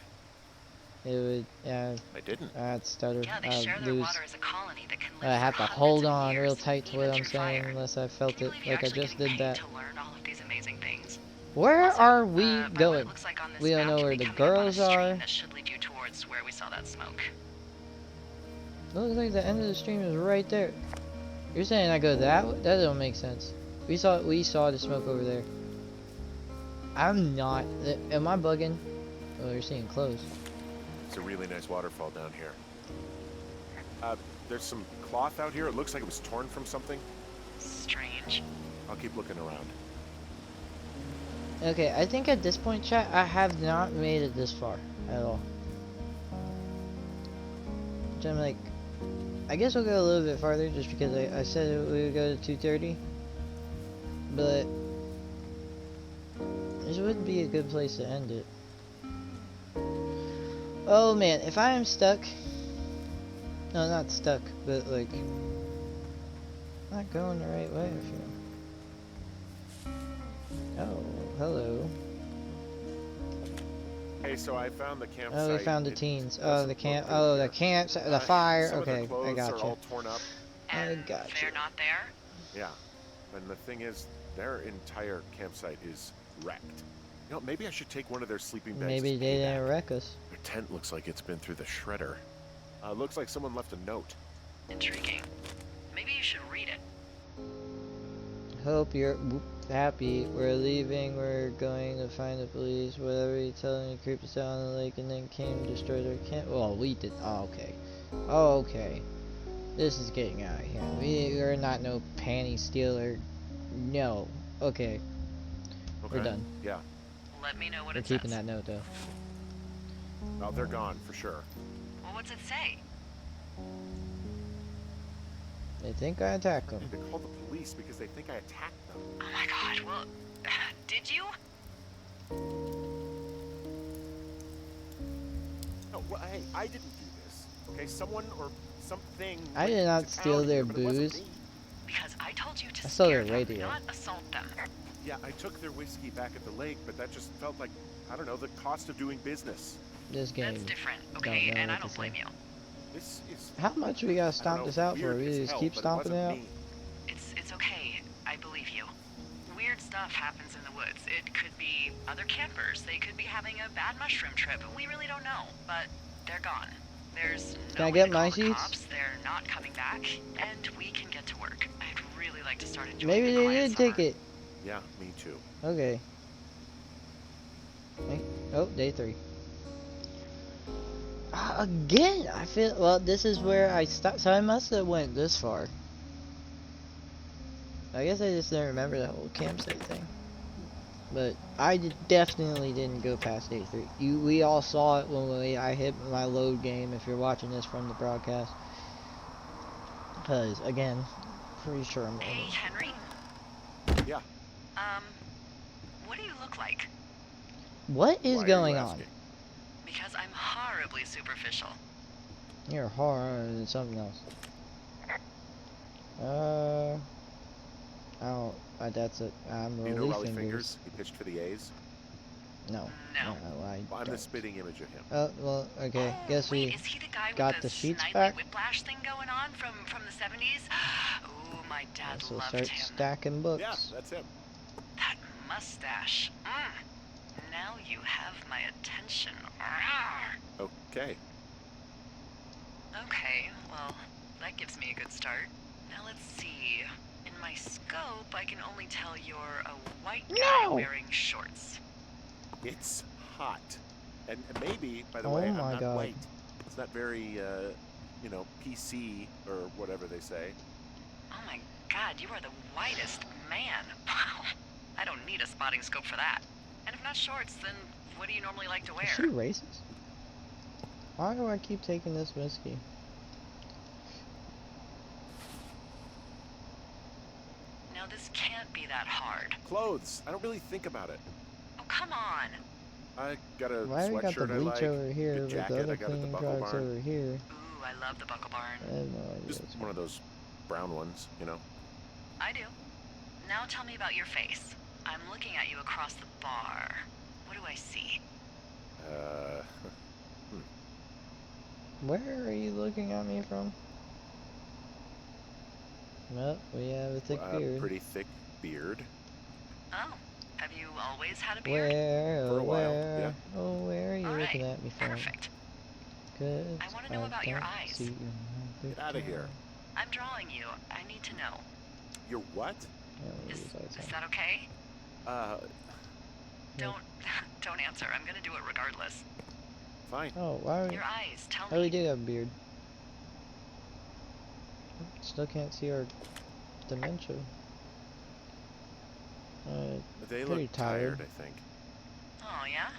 It would, yeah, I didn't. I'd stutter. Yeah, they I'd share their lose. water as a colony that can live I for have to hundreds hold of on real years, tight to even what I'm through saying fire. unless I Can felt you it believe you're like I actually just getting did paid that. to learn all of these amazing things? Where Also, are we by what going? it looks like on this We don't map, know you'll where be the coming up on a girls stream are. that should lead you towards where we saw that smoke. Looks like the end of the stream is right there. You're saying I go that way? That don't make sense. We saw the smoke over there. I'm not. Am I bugging? Oh, you're seeing clothes. It's a really nice waterfall down here. There's some cloth out here. It looks like it was torn from something. Strange. I'll keep looking around. Okay, I think at this point, chat, I have not made it this far at all. So I'm like, I guess we'll go a little bit farther just because I said we would go to 2:30. But this would be a good place to end it. Oh man, if I am stuck, no, not stuck, but like not going the right way, I feel. Oh, hello. Hey, so I found the campsite. Oh, we found the It teens. Oh, doesn't the camp. look good Oh, the here. camp. The fire. Some Okay, of the clothes I are gotcha. all torn up. I And gotcha. they're not there? Yeah, and the thing is, their entire campsite is wrecked. You know, maybe I should take one of their sleeping bags. Maybe as they didn't payback. wreck us. Their tent looks like it's been through the shredder. Looks like someone left a note. Intriguing. Maybe you should read it. Hope you're happy. We're leaving. We're going to find the police. Whatever you tell them, you creep us down the lake and then came and destroyed our camp. Well, we did. Oh, okay. Oh, okay. This is getting out of hand. We're not no panty stealer. No. Okay. Okay. We're done. Yeah. Let me know what We're it keeping says. that note though. Oh, they're gone for sure. Well, what's it say? They think I attacked them. They called the police because they think I attacked them. Oh my god, well, did you? No, well, hey, I didn't do this. Okay, someone or something. I did went not to steal town their here, but it wasn't booze. me. Because I told you to I stole scare their them, radio. not assault them. Yeah, I took their whiskey back at the lake, but that just felt like, I don't know, the cost of doing business. This game. That's different, okay? know And I what to don't blame say. you. This is. How much we gotta I don't stomp know, this out for? weird We as just hell, keep but stomping it wasn't out? me. It's okay. I believe you. Weird stuff happens in the woods. It could be other campers. They could be having a bad mushroom trip. We really don't know. But they're gone. There's no Can I way get to my call the sheets? cops. They're not coming back, and we can get to work. I'd really like to start enjoying Maybe the they quiet did summer. take it. Yeah, me too. Okay. Oh, day 3. Again, I feel, well, this is where I stopped, so I must have went this far. I guess I just didn't remember that whole campsite thing. But I definitely didn't go past A3. We all saw it when I hit my load game. If you're watching this from the broadcast, because again, pretty sure I'm. Hey, Henry. Yeah. What do you look like? What is Why are going you on? asking? Because I'm horribly superficial. You're horror and something else. Oh, that's it. I'm Do you know Rolly Raleigh Fingers. Fingers? He pitched for the A's. No. No. I Well, I'm the don't. spitting image of him. Oh, well, okay. Oh, Guess wait, we is he the guy got with the the sheets snidely back. whiplash thing going on from the 70s? Ooh, my dad Guess we'll loved start him. stacking books. Yeah, that's him. That mustache. Now you have my attention. Okay. Okay, well, that gives me a good start. Now let's see. In my scope, I can only tell you're a white guy No! wearing shorts. It's hot. And maybe, by the Oh way, I'm my not God. white. It's not very, PC or whatever they say. Oh my god, you are the whitest man. Wow. I don't need a spotting scope for that. And if not shorts, then what do you normally like to wear? Is she racist? Why do I keep taking this whiskey? Now this can't be that hard. Clothes. I don't really think about it. Oh, come on. I got a Why we got the sweatshirt I bleach like. over here, good but jacket the other I got at the cleaning Buckle products Barn. over here? Ooh, I love the Buckle Barn. I have no idea. Just what's one of those brown ones, you know? I do. Now tell me about your face. I'm looking at you across the bar. What do I see? Where are you looking at me from? Well, we have a thick beard. Pretty thick beard. Oh, have you always had a beard? Where, For oh a while, where, yeah. oh where are you All looking right, at me from? perfect. 'Cause I wanna know about your don't eyes. see you. Get out of here. I'm drawing you. I need to know. You're what? Yeah, Is that okay? Don't answer. I'm gonna do it regardless. Fine. Oh, why are we? Your eyes, tell Oh, we me. do have a beard. Still can't see our dementia. They pretty look tired. tired, I think. Oh, yeah?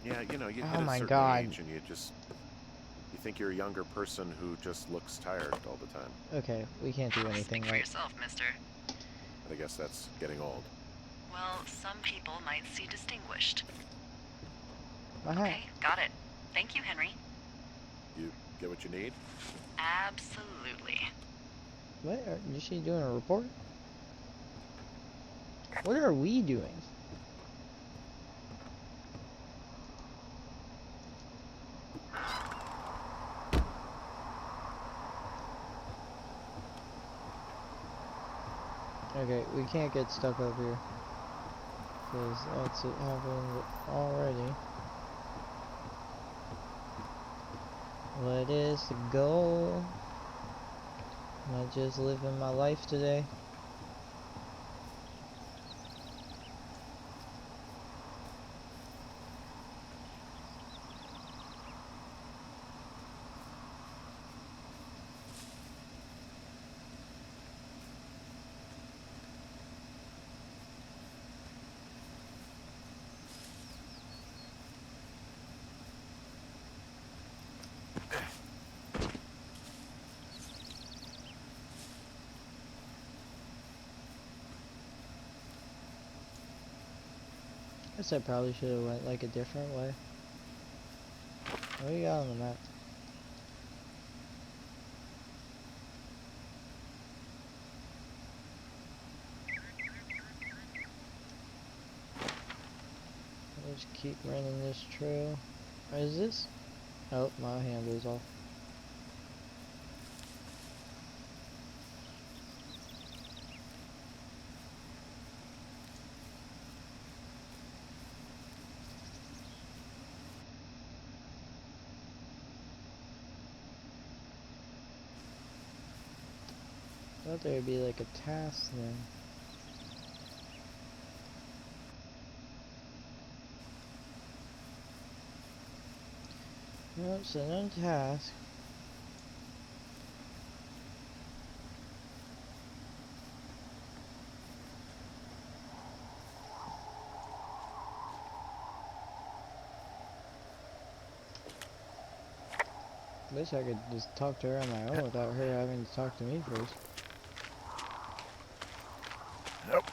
Yeah, you know, you Oh hit a my certain God. age and you think you're a younger person who just looks tired all the time. Okay, we can't do anything Speak for right. yourself, mister. But I guess that's getting old. Well, some people might see distinguished. My hat. Okay, got it. Thank you, Henry. You get what you need? Absolutely. What? Is she doing a report? What are we doing? Okay, we can't get stuck up here. Because that's it happened already. What is the goal? Am I just living my life today? Guess I probably should have went like a different way. What do you got on the map? I'll just keep running this trail. Is this? Oh, my handle's off. Thought there would be like a task then. Nope, so no task. Wish I could just talk to her on my own without her having to talk to me first. Nope.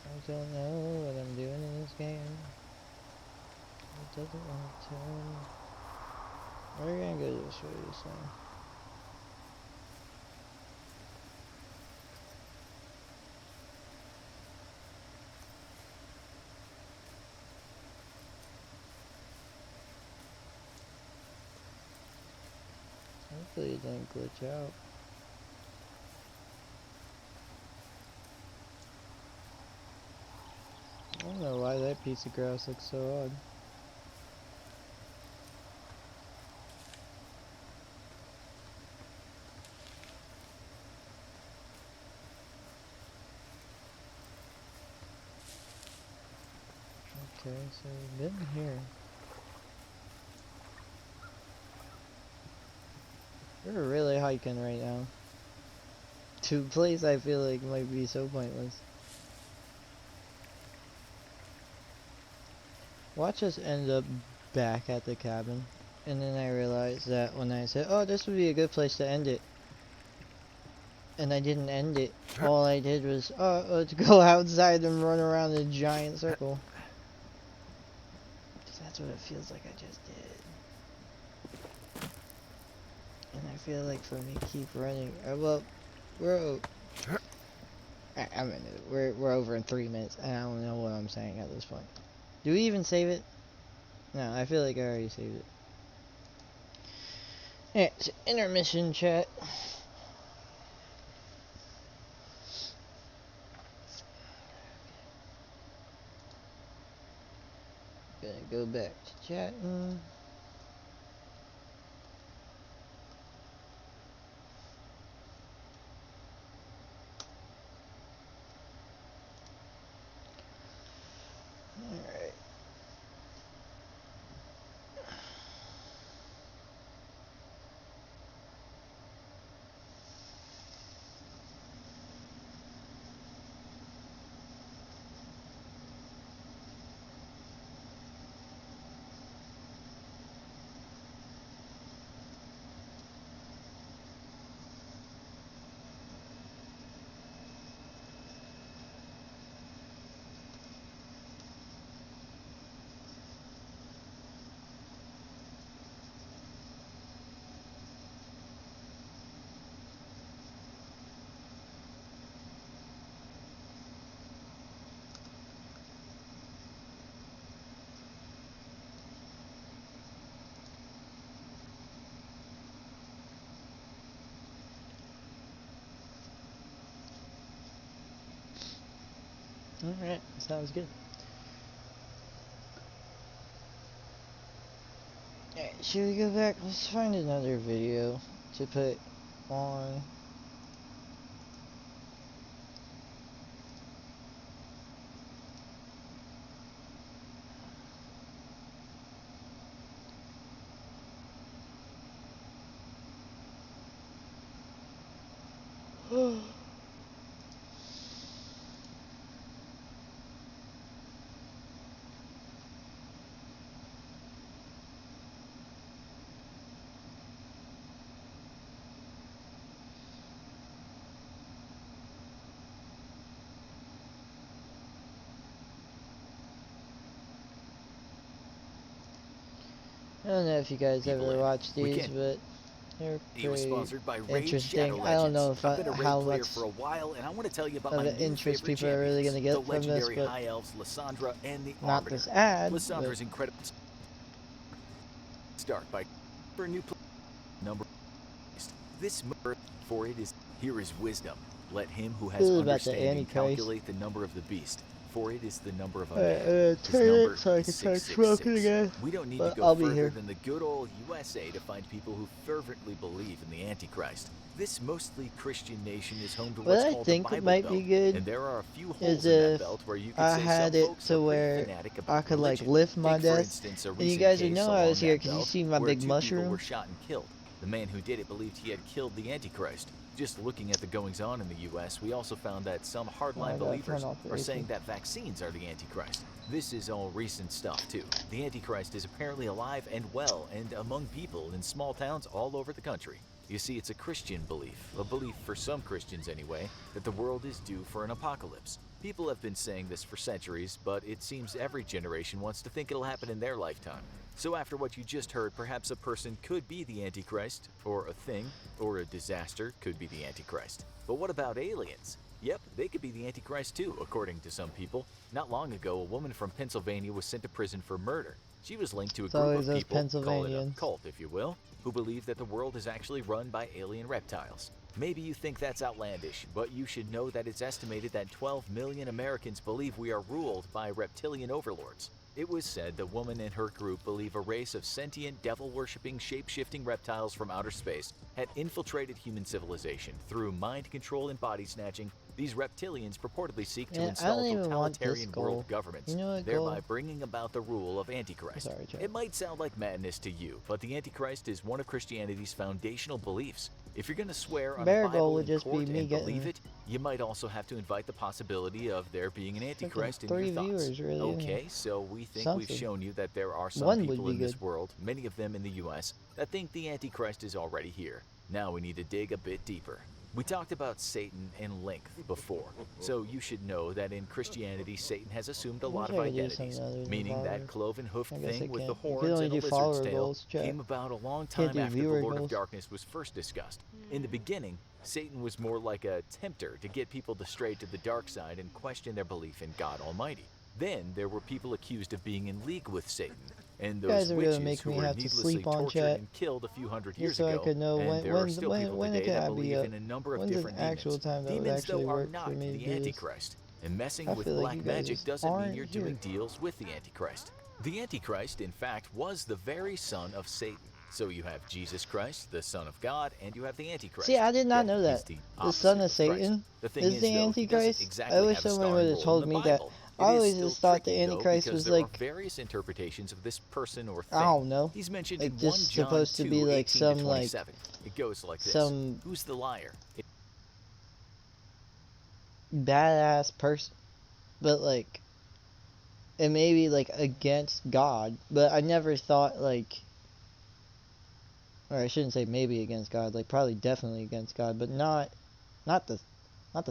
I don't know what I'm doing in this game. It doesn't want to tell me. We're gonna go this way this time. Hopefully it didn't glitch out. I don't know why that piece of grass looks so odd. Okay, so we've been here. We're really hiking right now. To a place I feel like might be so pointless. Watch us end up back at the cabin. And then I realized that when I said, oh, this would be a good place to end it. And I didn't end it. All I did was, let's go outside and run around in a giant circle. Because that's what it feels like I just did. And I feel like for me to keep running, well, I mean, we're over in 3 minutes, and I don't know what I'm saying at this point. Do we even save it? No, I feel like I already saved it. Yeah, it's intermission chat. Gonna go back to chatting. Alright. Alright, sounds good. Alright, should we go back? Let's find another video to put on. I don't know if you guys People ever in. watch We these, can't. but they're He was pretty sponsored by Raid interesting. Shadow I don't know Legends. if I've been a Raid how player much for a while, and I want to tell you about of my an new interest favorite people are really champions, gonna the get from this, legendary but High Elves, Lysandra, and the not Arbiter. this ad. But Lysandra's incredible. Start by for a new number. This birth for it is here is wisdom. Let him who has this is about the understanding Antichrist. calculate the number of the beast. for it is the number of a Alright, man. His turn number it so I is can start 666. smoking again. We don't need But to go I'll be further here. than the good old USA to find people who fervently believe in the Antichrist. This mostly Christian nation is home to What what's I called the think Bible might Belt, be good and there are a few is holes in that if belt where you could I say had some it folks to are where pretty fanatic I about could like religion. lift my Take, for desk, instance, a and you recent guys would case know I along was here that because you belt see my where big two people mushroom. were shot and killed. The man who did it believed he had killed the Antichrist. Just looking at the goings-on in the U.S., we also found that some hardline believers are saying that vaccines are the Antichrist. This is all recent stuff, too. The Antichrist is apparently alive and well and among people in small towns all over the country. You see, it's a Christian belief, a belief for some Christians anyway, that the world is due for an apocalypse. People have been saying this for centuries, but it seems every generation wants to think it'll happen in their lifetime. So after what you just heard, perhaps a person could be the Antichrist, or a thing, or a disaster could be the Antichrist. But what about aliens? Yep, they could be the Antichrist too, according to some people. Not long ago, a woman from Pennsylvania was sent to prison for murder. She was linked to a It's group always of those people, call it a Pennsylvanians. cult if you will, who believe that the world is actually run by alien reptiles. Maybe you think that's outlandish, but you should know that it's estimated that 12 million Americans believe we are ruled by reptilian overlords. It was said the woman and her group believe a race of sentient, devil-worshipping, shape-shifting reptiles from outer space had infiltrated human civilization through mind control and body snatching. These reptilians purportedly seek to Man, I install don't even want this totalitarian goal. world governments, You know what thereby goal? bringing about the rule of Antichrist. Sorry, Chad. It might sound like madness to you, but the Antichrist is one of Christianity's foundational beliefs. If you're going to swear on Bear a goal Bible would in just be court me and believe getting it, you might also have to invite the possibility of there being an Antichrist in 3 your thoughts. viewers really in Okay, here. so we think we've Something. shown you that there are some One would people be in this good. world, many of them in the US, that think the Antichrist is already here. Now we need to dig a bit deeper. We talked about Satan and length before, so you should know that in Christianity, Satan has assumed a I lot wish of I could do identities, something other than meaning that followers. cloven-hoofed I guess I thing with the can't. You horns can only and a do lizard's follower tail goals, chat. came about a long Can't time do after the viewer Lord of goals. Darkness was first discussed. In the beginning, Satan was more like a tempter to get people to stray to the dark side and question their belief in God Almighty. Then there were people accused of being in league with Satan, and You those guys are gonna witches make who me were have to needlessly sleep on tortured chat. and killed a few hundred Just years so I ago. could know And there are still people when today can that I be believe up. in a number of When's an different actual demons. time that would Demons, actually though, are work not for me to the do this? Antichrist. And messing I with feel like black you guys magic just doesn't mean aren't you're here. doing deals with the Antichrist. The Antichrist, in fact, was the very son of Satan. So you have Jesus Christ, the Son of God, and you have the Antichrist. See, I did not Yet know he's that. the The son opposite of Christ. Satan The thing is is, the though, he doesn't Antichrist? exactly I wish have a someone would starring have role told in the me that. Bible. I It is always still just thought the tricky, though, Antichrist because was there are like, various interpretations of this person or thing. I don't know, He's mentioned like in 1 just John supposed 2, to be like 18 some to like 27. It goes like this. some Who's the liar? badass person, but like it may be like against God, but I never thought like, or I shouldn't say maybe against God, like probably definitely against God, but not the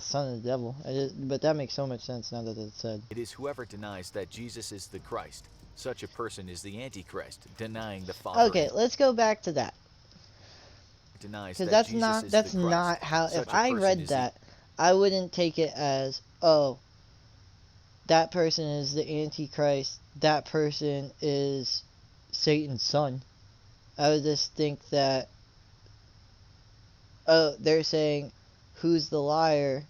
son of the devil. But that makes so much sense now that it's said. It is whoever denies that Jesus is the Christ. Such a person is the Antichrist, denying the Father. Okay, let's go back to that. Denies Because that Jesus is that's the Christ. not how. Such If a I person read is that, I wouldn't take it as, oh, that person is the Antichrist. That person is Satan's son. I would just think that, oh, they're saying, who's the liar?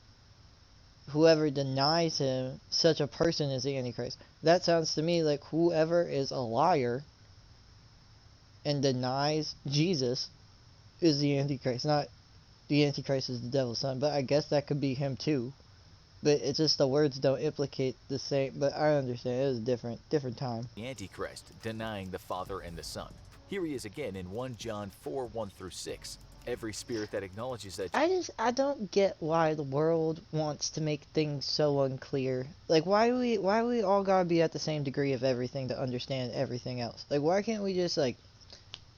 Whoever denies him, such a person is the Antichrist. That sounds to me like whoever is a liar and denies Jesus is the Antichrist. Not the Antichrist is the devil's son, but I guess that could be him too. But it's just the words don't implicate the same. But I understand, it was a different time. the Antichrist, denying the Father and the Son. Here he is again in 1 John 4, 1 through 6. Every spirit that acknowledges that I don't get why the world wants to make things so unclear. Like why do we all gotta be at the same degree of everything to understand everything else? Like why can't we just like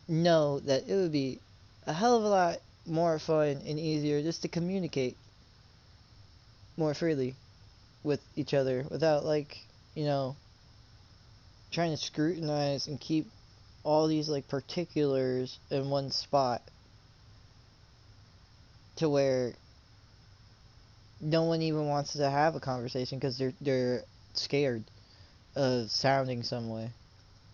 know that it would be a hell of a lot more fun and easier just to communicate more freely with each other without like, you know, trying to scrutinize and keep all these like particulars in one spot to where no one even wants to have a conversation because they're scared of sounding some way.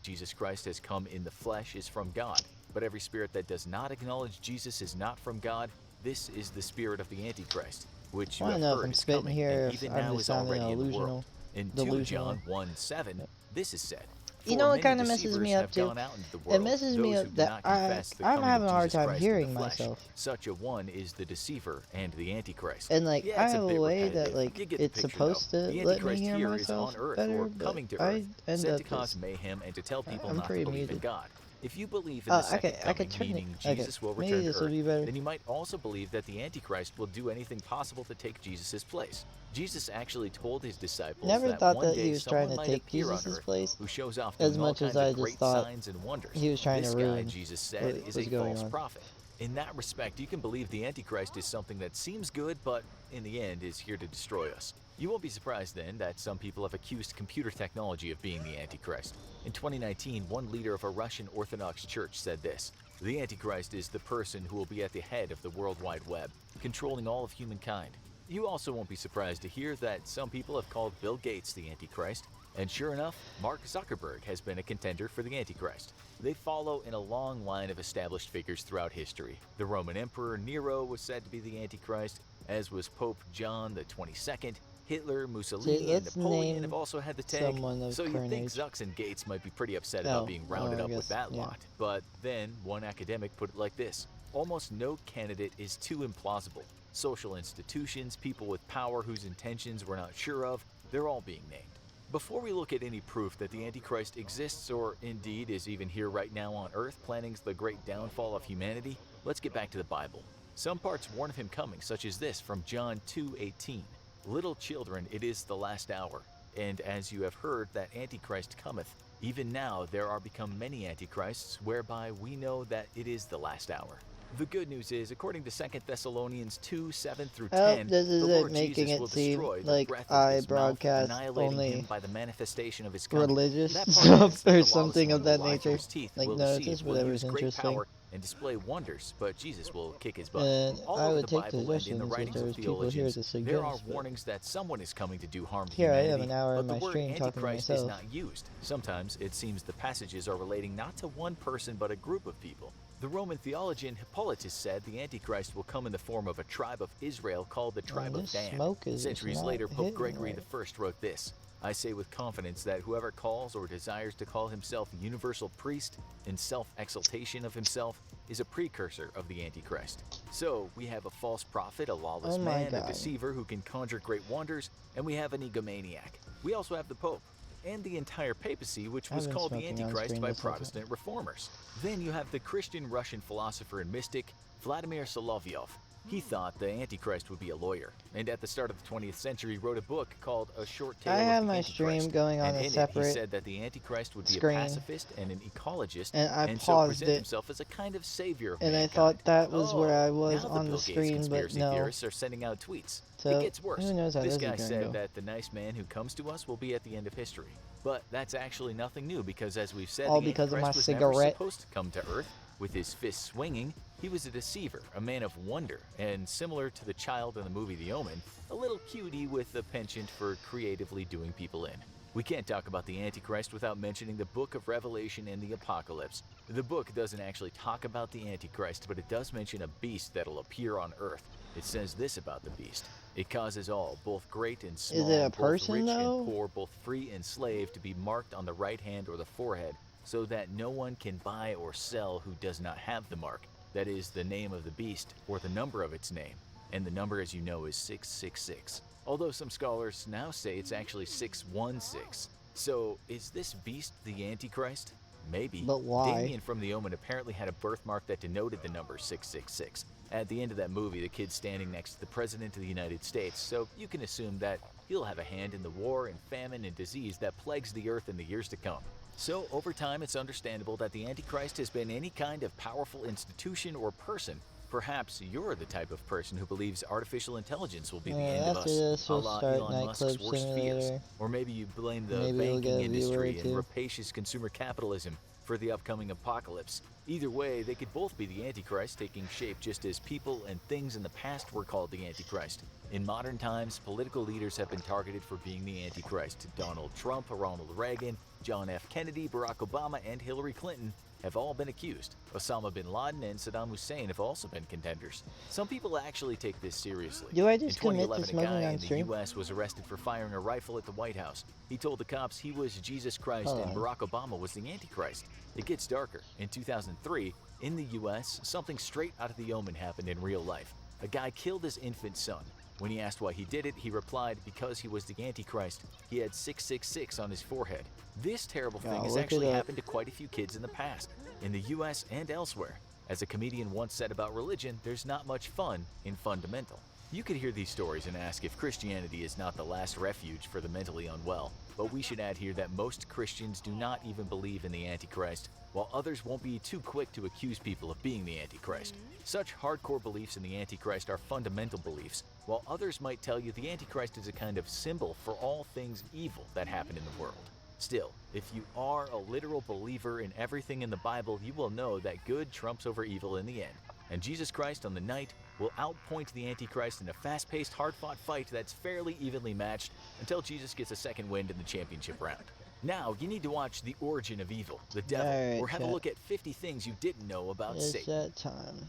Jesus Christ has come in the flesh is from God. But every spirit that does not acknowledge Jesus is not from God. This is the spirit of the Antichrist, which you I have don't know if heard I'm is spitting coming, here, and if even I'm now just is sounding already in the illusional. world. In 2 delusional. John 1:7, this is said. You know what kind of many messes me deceivers up have too? gone out into the It world, messes me those up who do that not confess the I'm coming having of a hard Jesus time Christ in hearing the flesh. myself. Such a one is the deceiver and the Antichrist. And like Yeah, I it's have a bit way that repetitive. like You get the it's picture, supposed though. to The let me Antichrist hear here is myself on Earth better, or but coming to I Earth, end set up to cause just mayhem and to tell people I'm not to pretty believe in muted. God. If you believe in the second I coming, could turn meaning it. Okay, Jesus will maybe return to this will Earth, be better. then you might also believe that the Antichrist will do anything possible to take Jesus' place. Jesus actually told his disciples Never that thought one that he day was trying someone to might take appear on Jesus' Earth place who shows off as doing all much as kinds I of just great thought signs and wonders. he was trying This to guy, ruin Jesus said, what is was a going false on. prophet. In that respect, you can believe the Antichrist is something that seems good, but in the end is here to destroy us. You won't be surprised then that some people have accused computer technology of being the Antichrist. In 2019, one leader of a Russian Orthodox church said this: "The Antichrist is the person who will be at the head of the World Wide Web, controlling all of humankind." You also won't be surprised to hear that some people have called Bill Gates the Antichrist, and sure enough, Mark Zuckerberg has been a contender for the Antichrist. They follow in a long line of established figures throughout history. The Roman Emperor Nero was said to be the Antichrist, as was Pope John the 22nd. Hitler, Mussolini, and let's Napoleon name have also had the tag, someone of so you'd current think age. Zucks and Gates might be pretty upset Oh, about being rounded I up with guess, that yeah. lot. But then, one academic put it like this: almost no candidate is too implausible. Social institutions, people with power whose intentions we're not sure of, they're all being named. Before we look at any proof that the Antichrist exists or indeed is even here right now on Earth planning the great downfall of humanity, let's get back to the Bible. Some parts warn of him coming, such as this from John 2:18. "Little children, it is the last hour. And as you have heard that Antichrist cometh, even now there are become many Antichrists, whereby we know that it is the last hour." The good news is, according to 2 Thessalonians 2:7 through 10, This is the it, Lord making Jesus will it seem destroy the like breath of I his mouth, broadcast annihilating only him by the manifestation of his coming. religious That part adds stuff that or the lawless something one of that will lie through nature. his teeth, Like, will no, it's deceive, just will whatever's use great interesting. power and display wonders, but Jesus will kick his butt. And All I over would the take Bible and in the suggestions if writings there of was people here theologians, to there are suggest, but warnings that someone is coming to do harm to here I am humanity, an hour in but the my word stream talking to Antichrist is myself. not used. Sometimes it seems the passages are relating not to one person but a group of people. The Roman theologian Hippolytus said the Antichrist will come in the form of a tribe of Israel called the tribe Man, of this Dan. smoke is Centuries not later, Pope hitting Gregory right. I wrote this: "I say with confidence that whoever calls or desires to call himself universal priest in self-exaltation of himself is a precursor of the Antichrist." So, we have a false prophet, a lawless Oh my man, God. a deceiver who can conjure great wonders, and we have an egomaniac. We also have the Pope, and the entire papacy, which was I've been called the smoking on Antichrist screen by this whole time. Protestant reformers. Then you have the Christian Russian philosopher and mystic Vladimir Solovyov. He thought the Antichrist would be a lawyer, and at the start of the 20th century wrote a book called A Short Tale I have of the my Antichrist. stream going on And a in it, he separate said that the Antichrist would be a screen, pacifist and an ecologist, and I and so paused present it, himself as a kind of savior of and I mankind. thought that was where I Oh, was now the on Bill the Gates screen, but conspiracy no. theorists are sending out tweets. So, It gets worse. who knows how This this is guy gonna said go. that the nice man who comes to us will be at the end of history. But that's actually nothing new, because as we've said, All the because of my Antichrist was never cigarette. supposed to come to Earth with his fists swinging. He was a deceiver, a man of wonder, and similar to the child in the movie The Omen, a little cutie with a penchant for creatively doing people in. We can't talk about the Antichrist without mentioning the Book of Revelation and the Apocalypse. The book doesn't actually talk about the Antichrist, but it does mention a beast that'll appear on Earth. It says this about the beast: "It causes all, both great and small, Is it a both person, rich though? and poor, both free and slave, to be marked on the right hand or the forehead, so that no one can buy or sell who does not have the mark, that is, the name of the beast, or the number of its name." And the number, as you know, is 666. Although some scholars now say it's actually 616. So, is this beast the Antichrist? Maybe. But why? Damien from The Omen apparently had a birthmark that denoted the number 666. At the end of that movie, the kid's standing next to the President of the United States, so you can assume that he'll have a hand in the war and famine and disease that plagues the earth in the years to come. So, over time, it's understandable that the Antichrist has been any kind of powerful institution or person. Perhaps you're the type of person who believes artificial intelligence will be the end of after us, this, a we'll la start Elon Musk's Nightclub worst fears. Simulator. Or maybe you blame the Maybe we'll get banking a viewer or industry and two. rapacious consumer capitalism for the upcoming apocalypse. Either way, they could both be the Antichrist taking shape, just as people and things in the past were called the Antichrist. In modern times, political leaders have been targeted for being the Antichrist. Donald Trump, Ronald Reagan, John F. Kennedy, Barack Obama, and Hillary Clinton have all been accused. Osama bin Laden and Saddam Hussein have also been contenders. Some people actually take this seriously. Do I In just commit to 2011, a smoking guy on in the stream? U.S. was arrested for firing a rifle at the White House. He told the cops he was Jesus Christ Hold and on. Barack Obama was the Antichrist. It gets darker. In 2003, in the U.S., something straight out of The Omen happened in real life. A guy killed his infant son. When he asked why he did it, he replied because he was the Antichrist. He had 666 on his forehead. This terrible thing has look actually it up. happened to quite a few kids in the past, in the US and elsewhere. As a comedian once said about religion, there's not much fun in fundamental. You could hear these stories and ask if Christianity is not the last refuge for the mentally unwell. But we should add here that most Christians do not even believe in the Antichrist, while others won't be too quick to accuse people of being the Antichrist. Such hardcore beliefs in the Antichrist are fundamental beliefs, while others might tell you the Antichrist is a kind of symbol for all things evil that happen in the world. Still, if you are a literal believer in everything in the Bible, you will know that good trumps over evil in the end. And Jesus Christ on the night will outpoint the Antichrist in a fast-paced, hard-fought fight that's fairly evenly matched until Jesus gets a second wind in the championship round. Now, you need to watch The Origin of Evil, the Devil, Alright, or have a chat. look at 50 things you didn't know about It's Satan. that time.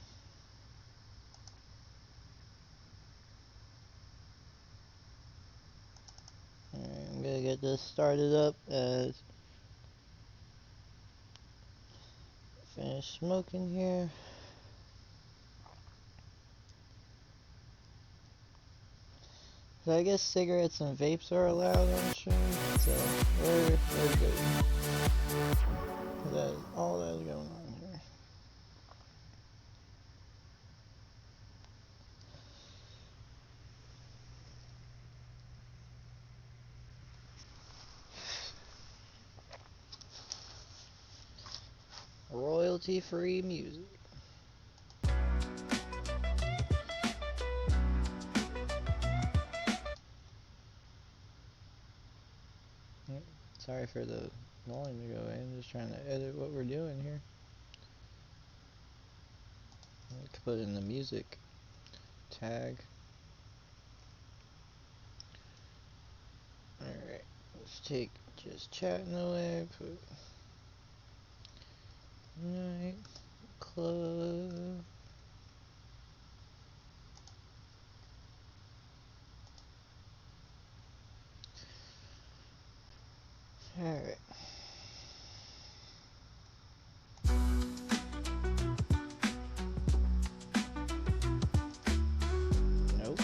Alright, I'm gonna get this started up as finish smoking here. So I guess cigarettes and vapes are allowed on stream, so we're good. That is all that is going on here. Royalty-free music. Sorry for the volume to go in. Just trying to edit what we're doing here. Let's put in the music tag. Alright, let's take just chatting away. Put night club. Alright. Nope.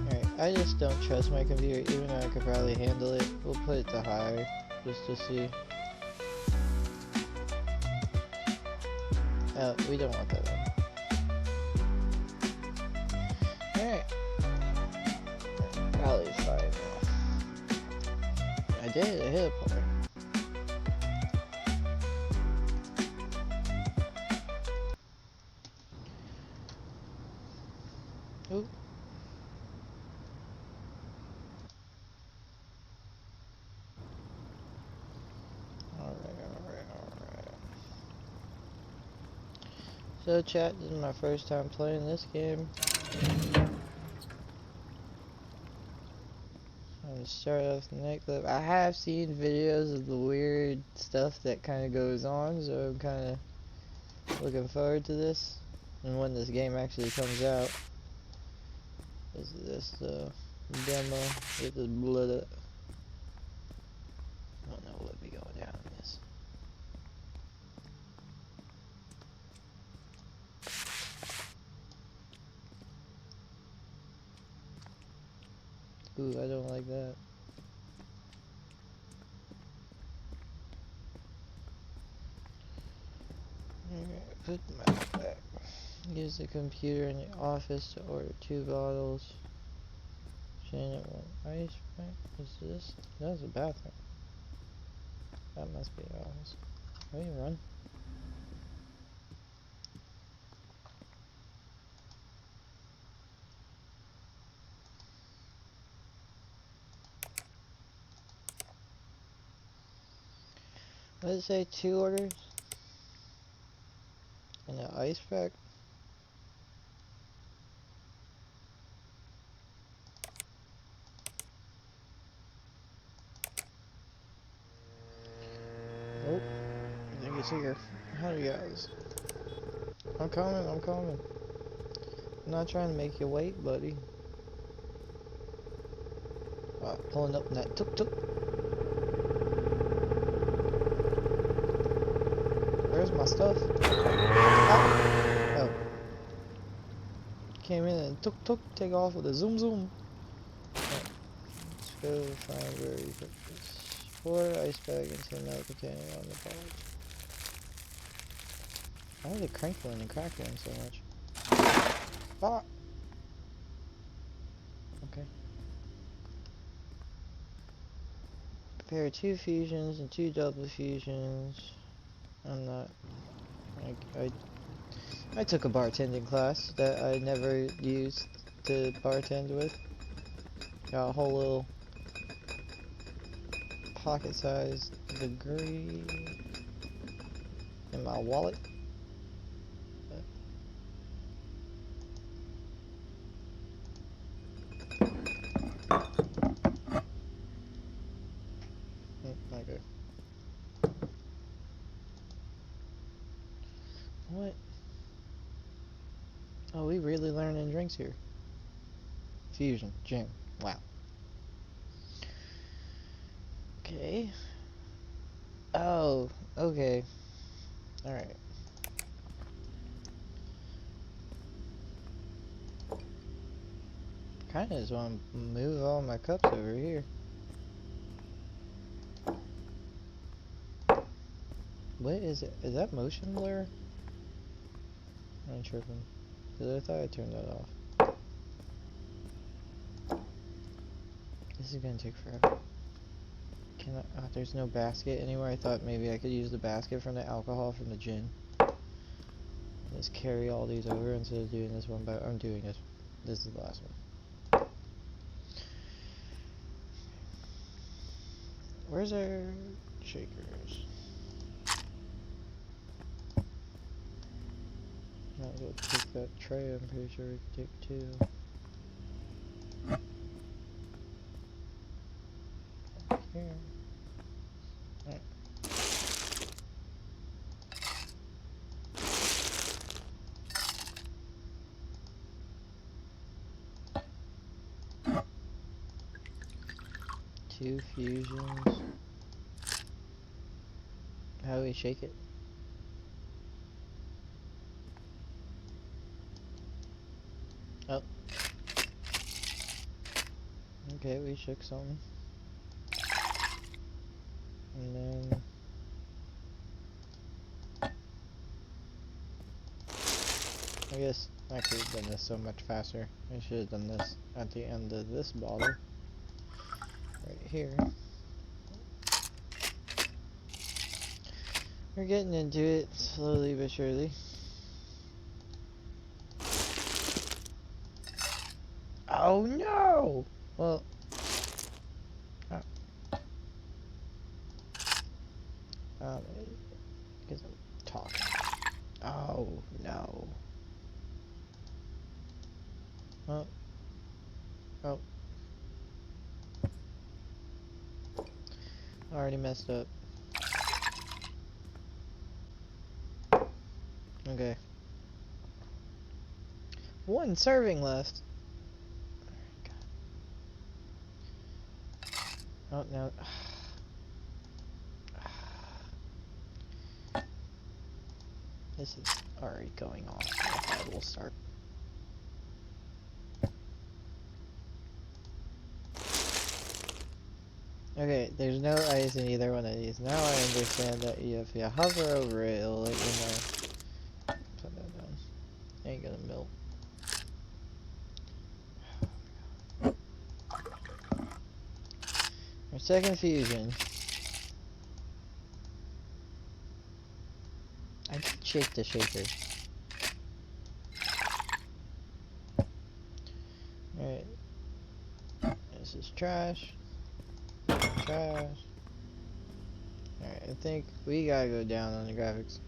Alright, I just don't trust my computer, even though I could probably handle it. We'll put it to high, just to see. Oh, we don't want that on. Alright. Probably fine now. I did, I hit a point. Oop. Alright. So chat, this is my first time playing this game. I'm gonna start off the nightclub. I have seen videos of the weird stuff that kind of goes on, so I'm kind of looking forward to this. And when this game actually comes out. Is this the demo? Get this blood up. I don't know what be going down in this. Ooh, I don't like that. Alright, put my back. Use the computer in the office to order 2 bottles. Janet one ice pack. Is this? That's a bathroom. That must be the office. Can we run? What did it say? 2 orders? And an ice pack? Oh, I think it's here. How do you guys? I'm coming, I'm coming. I'm not trying to make you wait, buddy. Pulling up in that tuk-tuk. Where's my stuff? Oh. Came in and tuk-tuk, take off with a zoom zoom. Right. Let's go find where you put this. Pour ice bag into the milk containing on the bottom. Why are they crinkling and crackling so much? Ah! Okay. Prepare 2 fusions and 2 double fusions. I'm not... I took a bartending class that I never used to bartend with. Got a whole little pocket-sized degree in my wallet. Okay. What? Oh, we really learning drinks here. Fusion, gin. Wow. Okay. Oh, okay. Alright. Kinda just want to move all my cups over here. What is it? Is that motion blur? I'm tripping. Because I thought I turned that off. This is gonna take forever. Can I? Oh, there's no basket anywhere. I thought maybe I could use the basket from the alcohol from the gin. Just carry all these over instead of doing this one by. I'm doing this. This is the last one. Where's our shakers? Might as well take that tray. I'm pretty sure we can take 2. Here. Alright. Two fusions. How do we shake it? Oh. Okay, we shook something. And then... I guess I could have done this so much faster. I should have done this at the end of this bottle. Right here. We're getting into it slowly but surely. Oh no! Well... because I'm talking. Oh no. Oh. Oh. Already messed up. Okay. 1 serving left. Oh no. This is already going off. I will start. Okay, there's no ice in either one of these. Now I understand that if you hover over it, it'll let you know. Put that down. Ain't gonna melt. Our second fusion. I did shake the shaker. Alright. This is trash. Trash. Alright, I think we gotta go down on the graphics.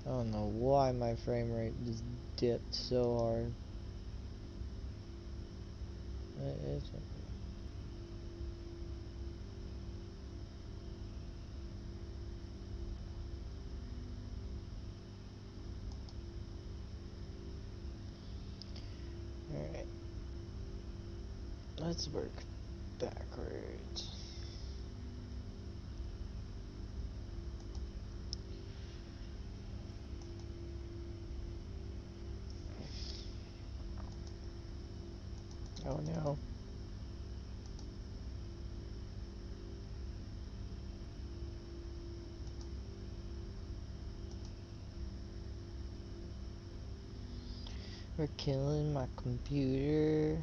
I don't know why my frame rate just dipped so hard. It's Let's work backwards. Oh no. We're killing my computer.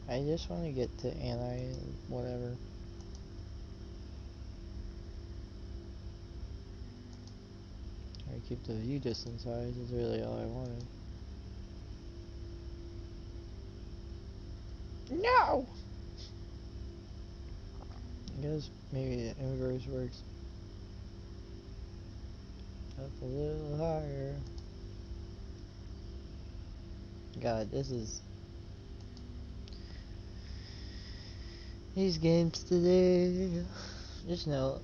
I just want to get to whatever. I keep the view distance high is really all I wanted. No! I guess maybe the inverse works. Up a little higher. God, this is... These games today... Just know...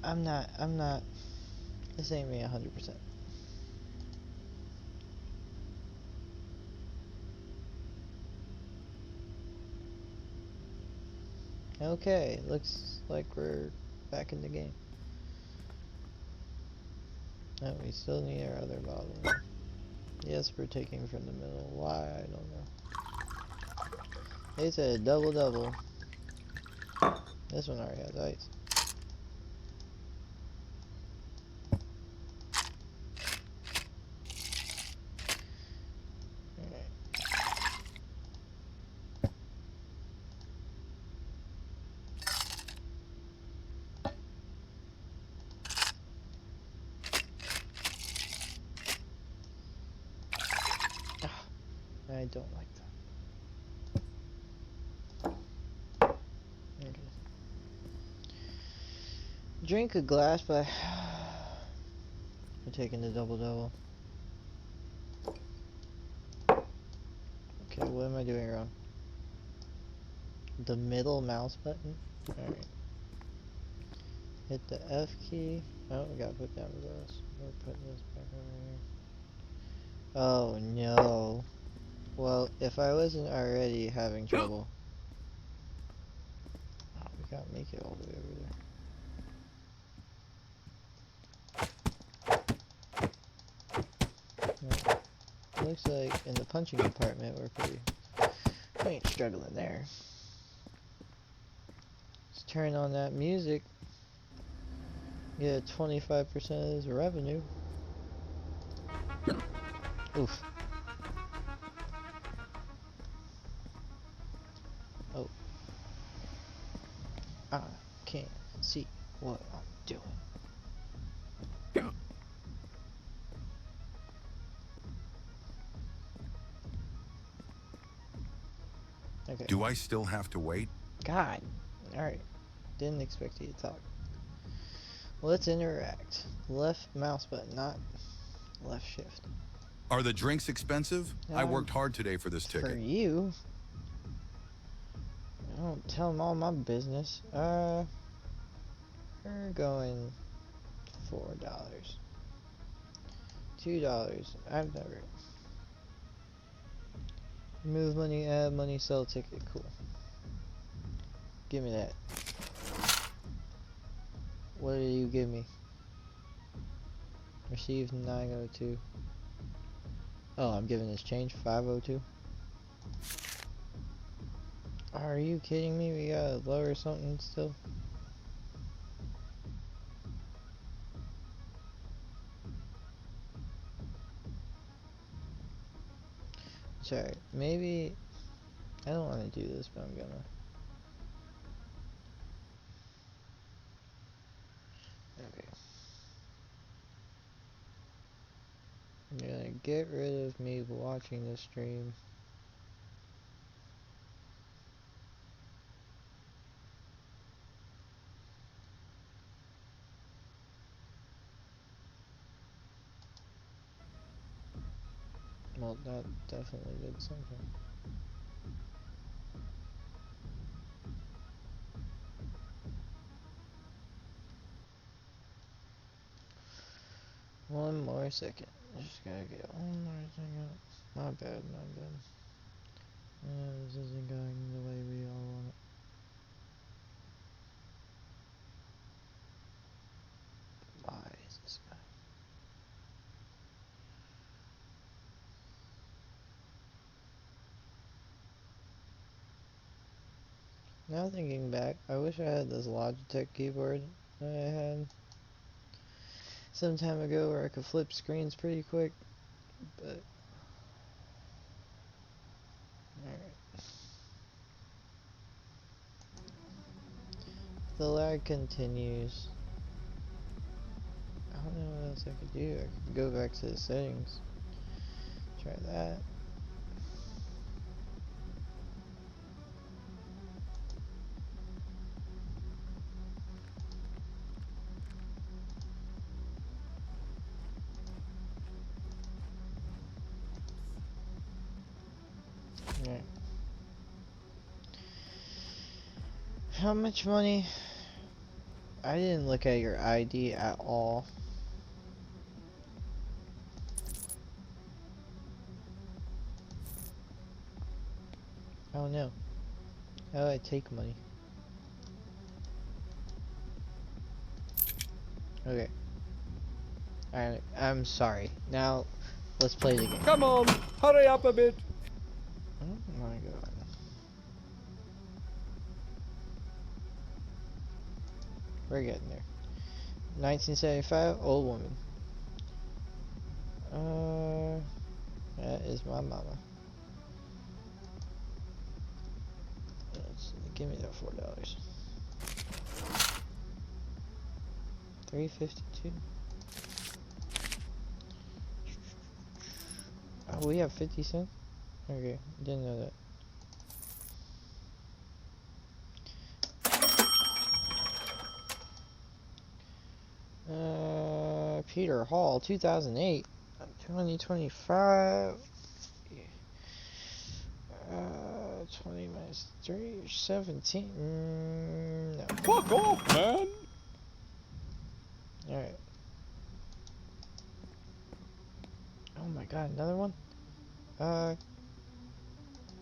I'm not... This ain't me 100%. Okay, looks like we're back in the game. Oh, we still need our other bottle. Yes, we're taking from the middle. Why? I don't know. They said double. This one already has ice. I don't like that. Okay. Drink a glass, but we're taking the double. Okay, what am I doing wrong? The middle mouse button? Alright. Hit the F key. Oh, we gotta put down the glass. We're putting this back over here. Oh no. Well, if I wasn't already having trouble. Oh, we gotta make it all the way over there. Right. Looks like in the punching department we ain't struggling there. Let's turn on that music. Get 25% of his revenue. Oof. Oh. I can't see what I'm doing. Okay. Do I still have to wait? God. Alright. Didn't expect you to talk. Let's interact. Left mouse button, not left shift. Are the drinks expensive? I worked hard today for this ticket. For you? I don't tell them all my business. We're going $4. $2. I've never... Move money, add money, sell ticket. Cool. Give me that. What did you give me? Received 902. Oh, I'm giving this change 502. Are you kidding me? We gotta lower something still. Sorry, maybe I don't want to do this, but I'm gonna. Okay. I'm gonna get rid of me watching this stream. Well, that definitely did something. One more second. Just gotta get one more thing up. My bad, my bad. This isn't going the way we all want it. Why is this guy? Now thinking back, I wish I had this Logitech keyboard that I had some time ago where I could flip screens pretty quick, but alright. The lag continues. I don't know what else I could do. I could go back to the settings. Try that. Alright. How much money? I didn't look at your ID at all. Oh no. How do I take money? Okay. Alright, I'm sorry. Now, let's play the game. Come on, hurry up a bit. Oh my god. We're getting there. 1975, old woman. That is my mama. Give me that $4. 352. Oh, we have 50 cents? Okay, didn't know that. Peter Hall, 2008. 2025. 20 minus 3, 17. No. Fuck off, man. Alright. Oh my god, another one?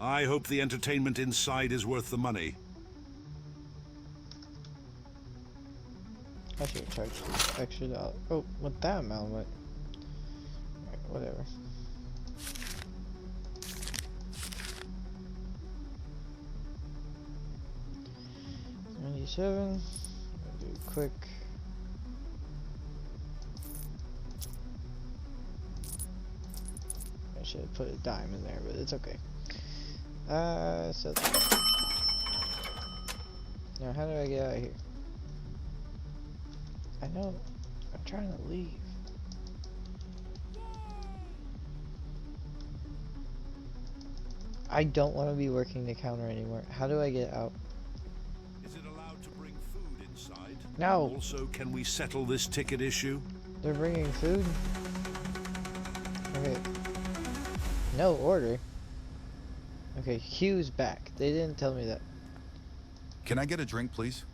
I hope the entertainment inside is worth the money. I should have charged this extra dollar. Oh, what that amount went. Alright, whatever. $97. Do quick. I should have put a dime in there, but it's okay. So now how do I get out of here? I know I'm trying to leave. I don't want to be working the counter anymore. How do I get out? Is it allowed to bring food inside? No. Also, can we settle this ticket issue? They're bringing food? Okay. No order. Okay, Hugh's back. They didn't tell me that. Can I get a drink, please?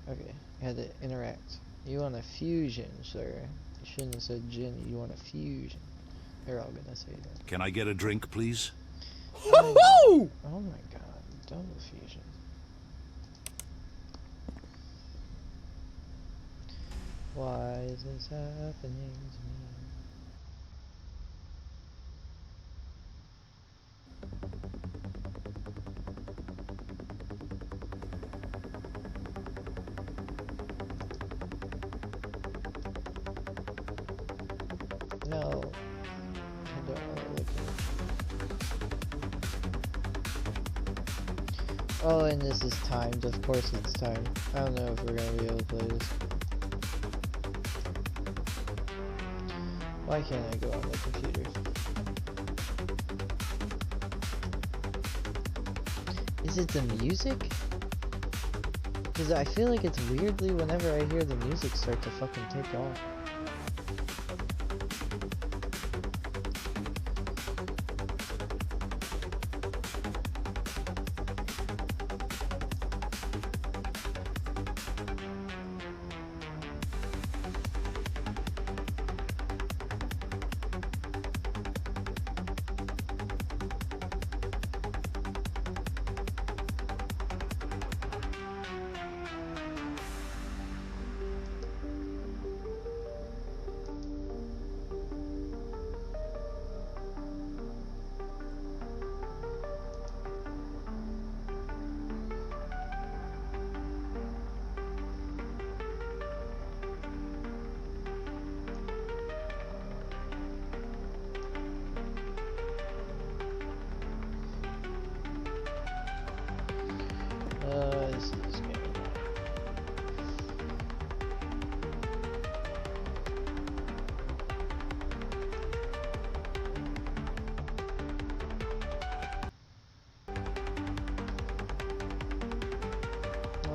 Okay, you had to interact. You want a fusion, sir. You shouldn't have said gin. You want a fusion. They're all gonna say that. Can I get a drink, please? Oh my god, double fusion. Why is this happening to me? No, I don't want to look at it. Oh, and this is timed. Of course it's timed. I don't know if we're gonna be able to play this. Why can't I go on the computer? Is it the music? Because I feel like it's weirdly whenever I hear the music start to fucking take off.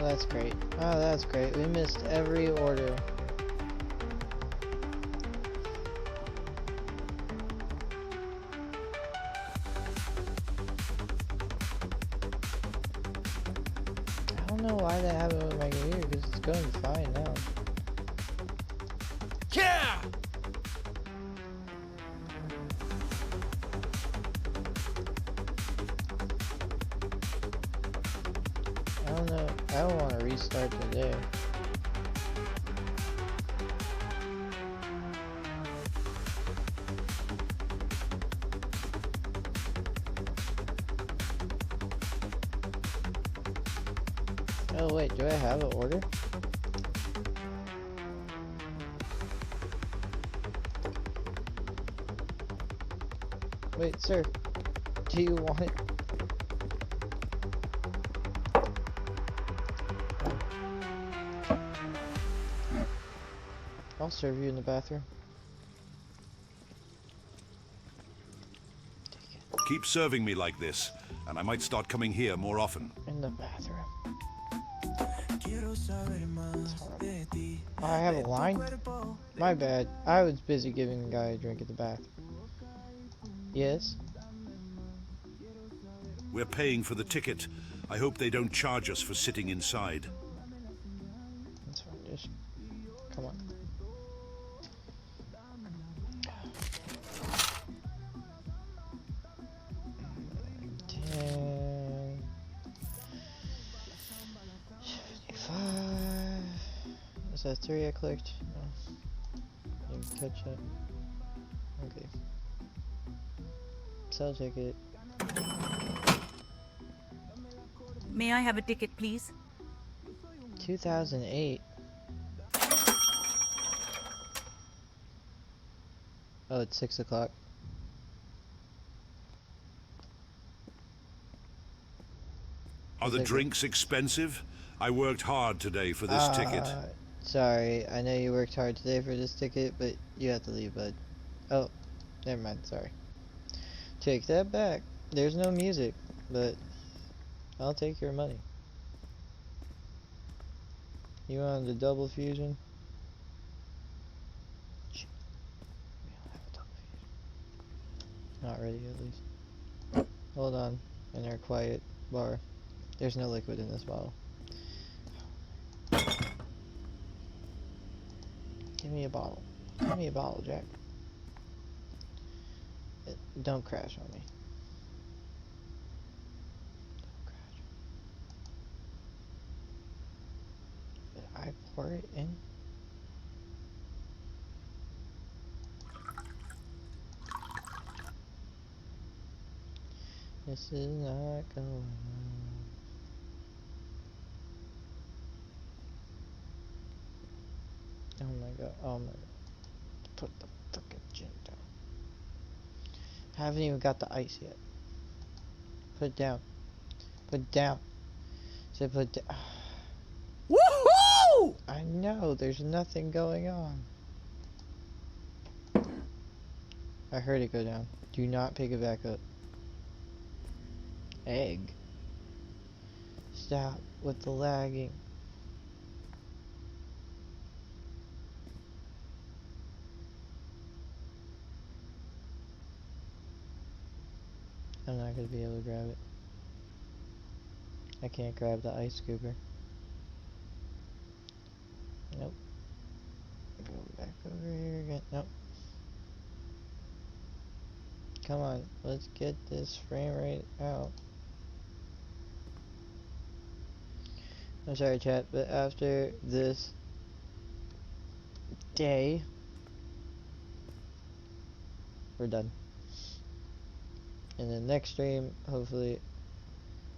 Oh, that's great. Oh, that's great. We missed every order. I don't know why that happened with my computer, because it's going fine now. Yeah! I don't know. I don't want to restart today. Oh wait, do I have an order? Wait, sir. Do you want it? I'll serve you in the bathroom. Keep serving me like this, and I might start coming here more often. In the bathroom. It's horrible. Oh, I have a line? My bad. I was busy giving the guy a drink at the bathroom. Yes? We're paying for the ticket. I hope they don't charge us for sitting inside. That's fine, just... Come on. Is that 3 I clicked? No. Didn't catch that. Okay. Sell ticket. May I have a ticket, please? 2008. Oh, it's 6 o'clock. Are the drinks expensive? I worked hard today for this ticket. Sorry, I know you worked hard today for this ticket, but you have to leave, bud. Oh, never mind, sorry. Take that back. There's no music, but I'll take your money. You wanted the double fusion? We don't have a double fusion. Not ready, at least. Hold on, in our quiet bar. There's no liquid in this bottle. Give me a bottle. Give me a bottle, Jack. Don't crash on me. Don't crash. Did I pour it in? This is not going on. Oh my god, oh my god. Put the frickin' gin down. Haven't even got the ice yet. Put it down. Put it down. Say put it down. Woohoo! I know, there's nothing going on. I heard it go down. Do not pick it back up. Egg. Stop with the lagging. I'm not gonna be able to grab it. I can't grab the ice scooper. Nope. Go back over here again. Nope. Come on, let's get this frame rate out. I'm sorry, chat, but after this day, we're done. And the next stream, hopefully,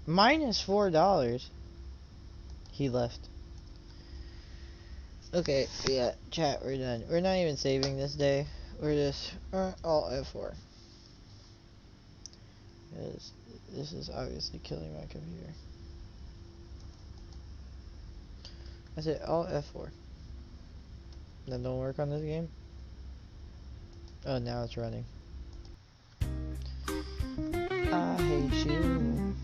-$4. He left. Okay, yeah, chat, we're done. We're not even saving this day. We're just Alt F4. This is obviously killing my computer. I said Alt F4. That don't work on this game? Oh, now it's running. I hate you.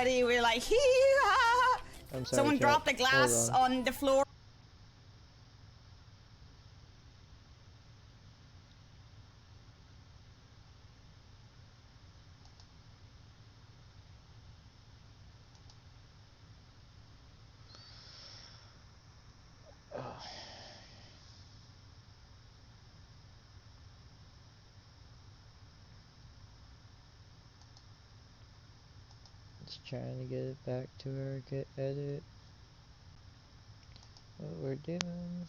We're like, hee-haw! I'm sorry, Someone chat. dropped a glass on the floor. Just trying to get it back to where I could edit what we're doing.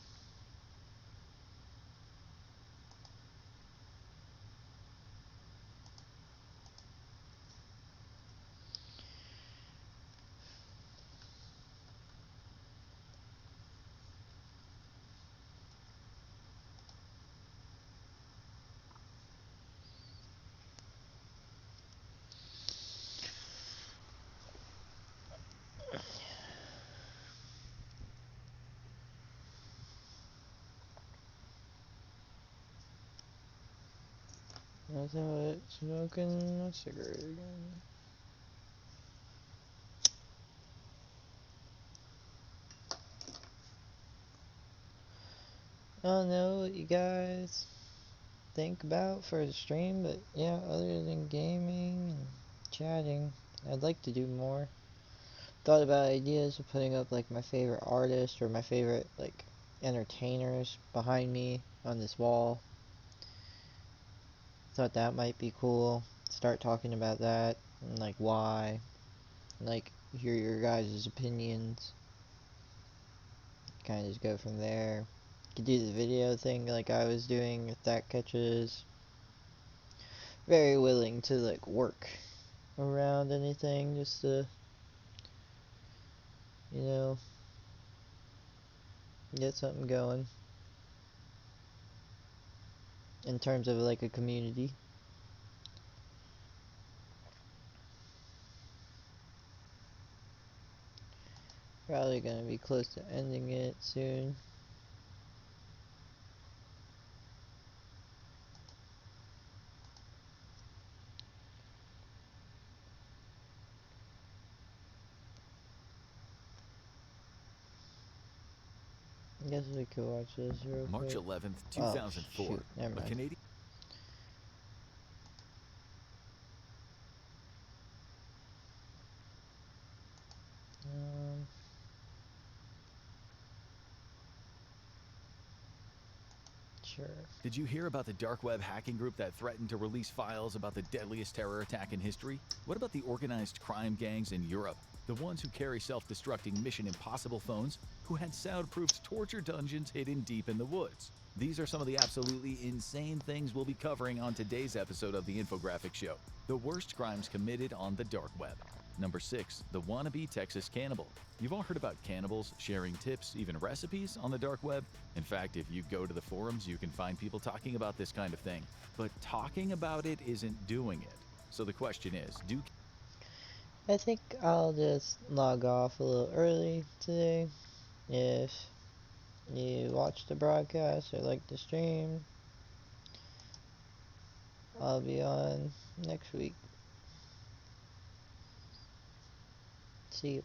Nothing but smoking a cigarette again. I don't know what you guys think about for the stream, but yeah, other than gaming and chatting, I'd like to do more. Thought about ideas of putting up like my favorite artists or my favorite like entertainers behind me on this wall. Thought that might be cool. Start talking about that and like why. Like hear your guys' opinions. Kind of just go from there. Could do the video thing like I was doing if that catches. Very willing to like work around anything just to, you know, get something going in terms of like a community. Probably gonna be close to ending it soon. I guess we could watch this real March quick. 11th, Oh, 2004. shoot. Never A mind. Canadian Sure. Did you hear about the dark web hacking group that threatened to release files about the deadliest terror attack in history? What about the organized crime gangs in Europe? The ones who carry self-destructing Mission Impossible phones, who had soundproofed torture dungeons hidden deep in the woods. These are some of the absolutely insane things we'll be covering on today's episode of the Infographic Show. The worst crimes committed on the dark web. Number 6, the wannabe Texas cannibal. You've all heard about cannibals sharing tips, even recipes, on the dark web. In fact, if you go to the forums, you can find people talking about this kind of thing. But talking about it isn't doing it. So the question is, I think I'll just log off a little early today. If you watch the broadcast or like the stream, I'll be on next week. See you.